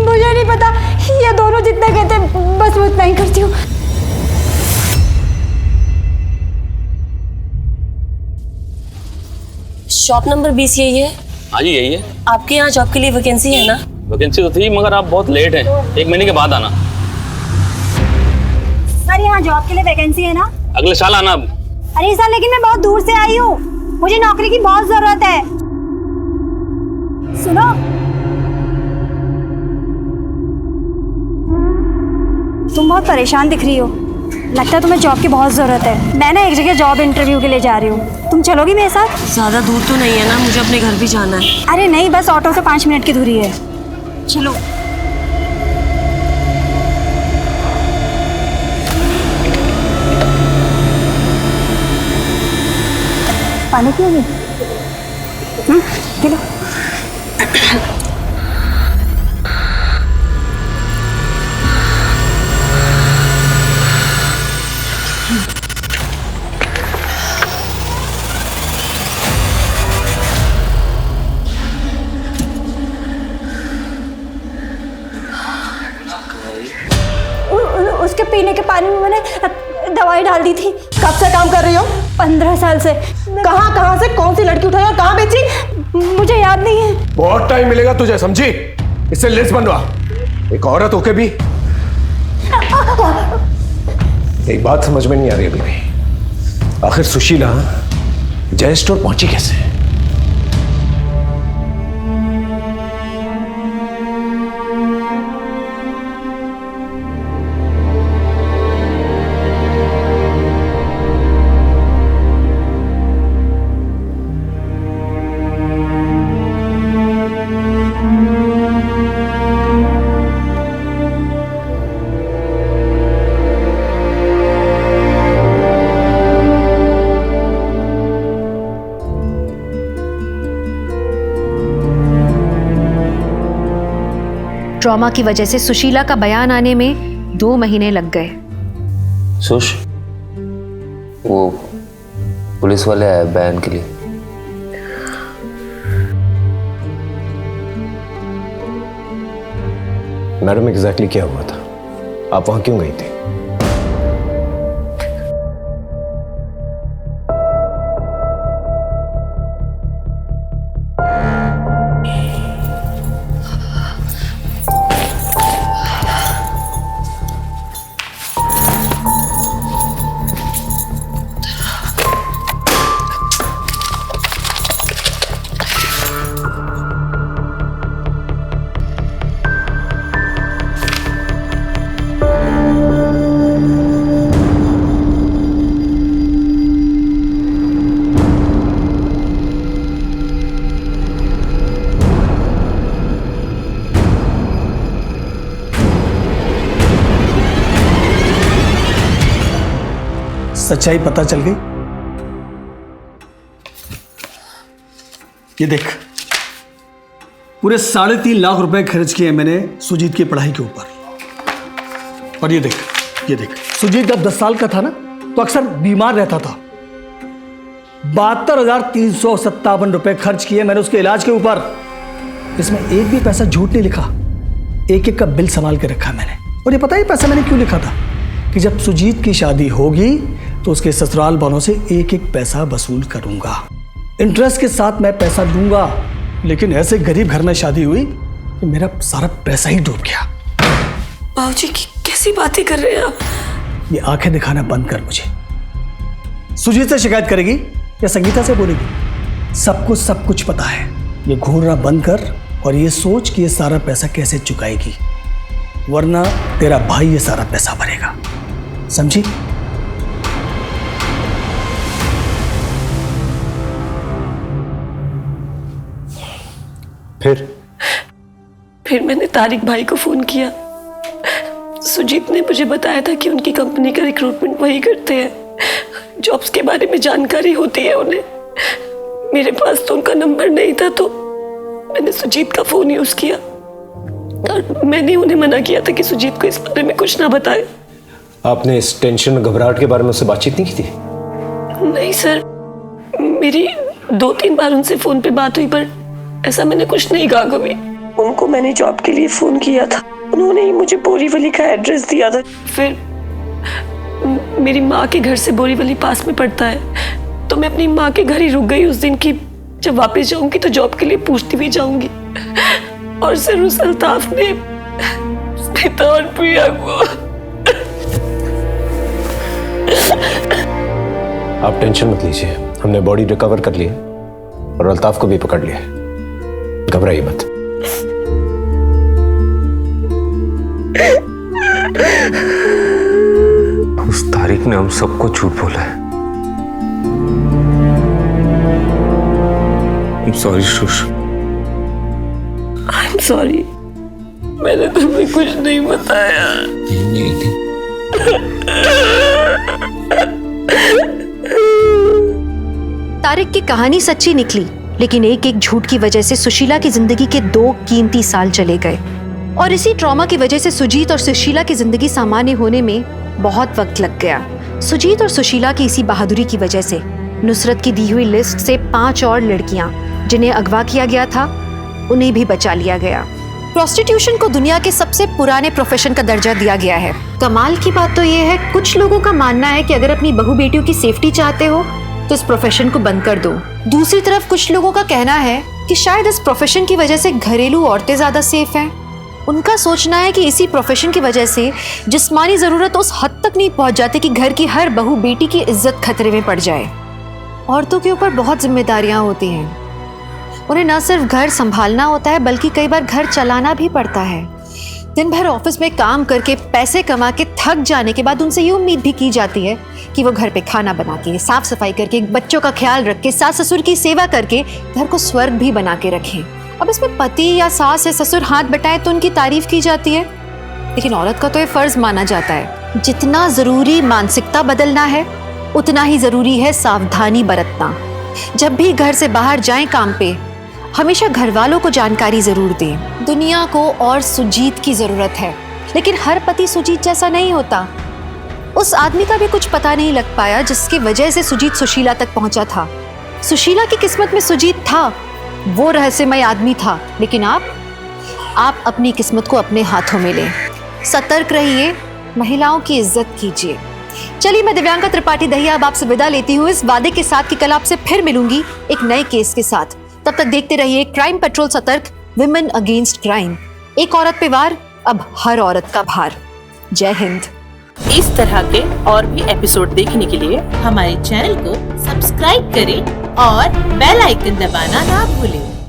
मुझे नहीं पता, ये दोनों जितना कहते हैं बस वो उतना ही करती हूँ। शॉप नंबर 20 यही है? हाँ जी यही है। आपके यहाँ जॉब के लिए वैकेंसी है ना? वैकेंसी तो थी मगर आप बहुत लेट हैं, 1 महीने के बाद आना। सर यहाँ जॉब के लिए वैकेंसी है ना? अगले साल आना। अरे सर लेकिन मैं बहुत दूर से आई हूँ, मुझे नौकरी की बहुत जरूरत है। सुनो, तुम बहुत परेशान दिख रही हो, लगता है तुम्हें जॉब की बहुत जरूरत है। मैं ना एक जगह जॉब इंटरव्यू के लिए जा रही हूँ, तुम चलोगी मेरे साथ? ज्यादा दूर तो नहीं है ना, मुझे अपने घर भी जाना है। अरे नहीं, बस ऑटो से 5 मिनट की दूरी है, चलो। पानी पियोगी? P low. उसके पीने के पानी में मैंने दवाई डाल दी थी। कब से काम कर रही हो? 15 साल से। कहाँ से कौन सी लड़की उठाई और कहाँ बेची? मुझे याद नहीं है। बहुत टाइम मिलेगा तुझे, समझी? इससे लिस्ट बनवा। एक औरत होके भी एक बात समझ में नहीं आ रही अभी भी, आखिर सुशीला जय स्टोर पहुंची कैसे? ट्रॉमा की वजह से सुशीला का बयान आने में 2 महीने लग गए। सुश, वो पुलिस वाले आए बयान के लिए। मैडम एग्जैक्टली क्या हुआ था? आप वहां क्यों गई थी? सच्चाई पता चल गई। ये देख, पूरे 3.5 लाख रुपए खर्च किए मैंने सुजीत की पढ़ाई के ऊपर। और ये देख, सुजीत जब 10 साल का था ना तो अक्सर बीमार रहता था। 72,357 रुपए खर्च किए मैंने उसके इलाज के ऊपर। इसमें एक भी पैसा झूठ नहीं लिखा, एक एक का बिल संभाल के रखा मैंने। और ये पता है पैसा मैंने क्यों लिखा था? कि जब सुजीत की शादी होगी तो उसके ससुराल वालों से एक एक पैसा वसूल करूंगा, इंटरेस्ट के साथ मैं पैसा दूंगा। लेकिन ऐसे गरीब घर में शादी हुई कि मेरा सारा पैसा ही डूब गया। बाबूजी कैसी बातें कर रहे हैं आप? ये आंखें दिखाना बंद कर मुझे। सुजीत से शिकायत करेगी या संगीता से बोलेगी? सबको सब कुछ पता है। ये घूरना बंद कर और ये सोच कि ये सारा पैसा कैसे चुकाएगी, वरना तेरा भाई ये सारा पैसा भरेगा, समझी? फिर मैंने तारिक भाई को फोन किया। सुजीत ने मुझे बताया था कि उनकी कंपनी का रिक्रूटमेंट वही करते हैं, जॉब्स के बारे में जानकारी होती है उन्हें। मेरे पास तो उनका नंबर नहीं था, तो मैंने सुजीत का फोन यूज किया और मैंने उन्हें मना किया था कि सुजीत को इस बारे में कुछ ना बताए। आपने इस टेंशन घबराहट के बारे में उससे बातचीत नहीं की थी? नहीं सर, मेरी 2-3 बार उनसे फोन पे बात हुई, पर ऐसा मैंने कुछ नहीं कहा कभी। उनको मैंने जॉब के लिए फोन किया था, उन्होंने ही मुझे बोरीवली का एड्रेस दिया था। फिर मेरी माँ के घर से बोरीवली पास में पड़ता है, तो मैं अपनी माँ के घर ही रुक गई उस दिन की जब वापस जाऊंगी तो जॉब के लिए पूछती भी जाऊंगी। और सर उस अल्ताफ ने स्मिता और प्रिया को। आप टेंशन मत लीजिए, हमने बॉडी रिकवर कर ली है और अल्ताफ को भी पकड़ लिया है, घबराइए मत। उस तारिक ने हम सबको झूठ बोला है। I'm sorry shush. I'm sorry, मैंने तुम्हें कुछ नहीं बताया। तारिक की कहानी सच्ची निकली, लेकिन एक एक झूठ की वजह से सुशीला की जिंदगी के 2 कीमती साल चले गए। और इसी ट्रॉमा की वजह से सुजीत और सुशीला की जिंदगी सामान्य होने में बहुत वक्त लग गया। सुजीत और सुशीला की इसी बहादुरी की वजह से नुसरत की दी हुई लिस्ट से 5 और लड़कियां जिन्हें अगवा किया गया था, उन्हें भी बचा लिया गया। प्रोस्टिट्यूशन को दुनिया के सबसे पुराने प्रोफेशन का दर्जा दिया गया है। कमाल की बात तो ये है, कुछ लोगों का मानना है कि अगर अपनी बहू बेटियों की सेफ्टी चाहते हो तो इस प्रोफेशन को बंद कर दो। दूसरी तरफ कुछ लोगों का कहना है कि शायद इस प्रोफेशन की वजह से घरेलू औरतें ज्यादा सेफ हैं। उनका सोचना है कि इसी प्रोफेशन की वजह से जिस्मानी जरूरत उस हद तक नहीं पहुंच जाती कि घर की हर बहू बेटी की इज्जत खतरे में पड़ जाए। औरतों के ऊपर बहुत जिम्मेदारियां होती हैं, उन्हें न सिर्फ घर संभालना होता है बल्कि कई बार घर चलाना भी पड़ता है। दिन भर ऑफिस में काम करके पैसे कमा के थक जाने के बाद उनसे ये उम्मीद भी की जाती है कि वो घर पे खाना बना के, साफ सफाई करके, बच्चों का ख्याल रख के, सास ससुर की सेवा करके घर को स्वर्ग भी बना के रखें। अब इसमें पति या सास या ससुर हाथ बटाए तो उनकी तारीफ की जाती है, लेकिन औरत का तो ये फर्ज माना जाता है। जितना जरूरी मानसिकता बदलना है, उतना ही जरूरी है सावधानी बरतना। जब भी घर से बाहर जाएं काम पे, हमेशा घर वालों को जानकारी जरूर दें। दुनिया को और सुजीत की जरूरत है, लेकिन हर पति सुजीत जैसा नहीं होता। उस आदमी का भी कुछ पता नहीं लग पाया जिसकी वजह से सुजीत सुशीला तक पहुंचा था। सुशीला की किस्मत में सुजीत था, वो रहस्यमय आदमी था, लेकिन आप अपनी किस्मत को अपने हाथों में लें। सतर्क रहिए, महिलाओं की इज्जत कीजिए। चलिए, मैं दिव्यांका त्रिपाठी दहिया अब आपसे विदा लेती हूँ इस वादे के साथ कि कल आपसे फिर मिलूंगी एक नए केस के साथ। तब तक देखते रहिए क्राइम पेट्रोल सतर्क, विमेन अगेंस्ट क्राइम। एक औरत पे वार, अब हर औरत का भार। जय हिंद। इस तरह के और भी एपिसोड देखने के लिए हमारे चैनल को सब्सक्राइब करें और बेल आइकन दबाना ना भूलें।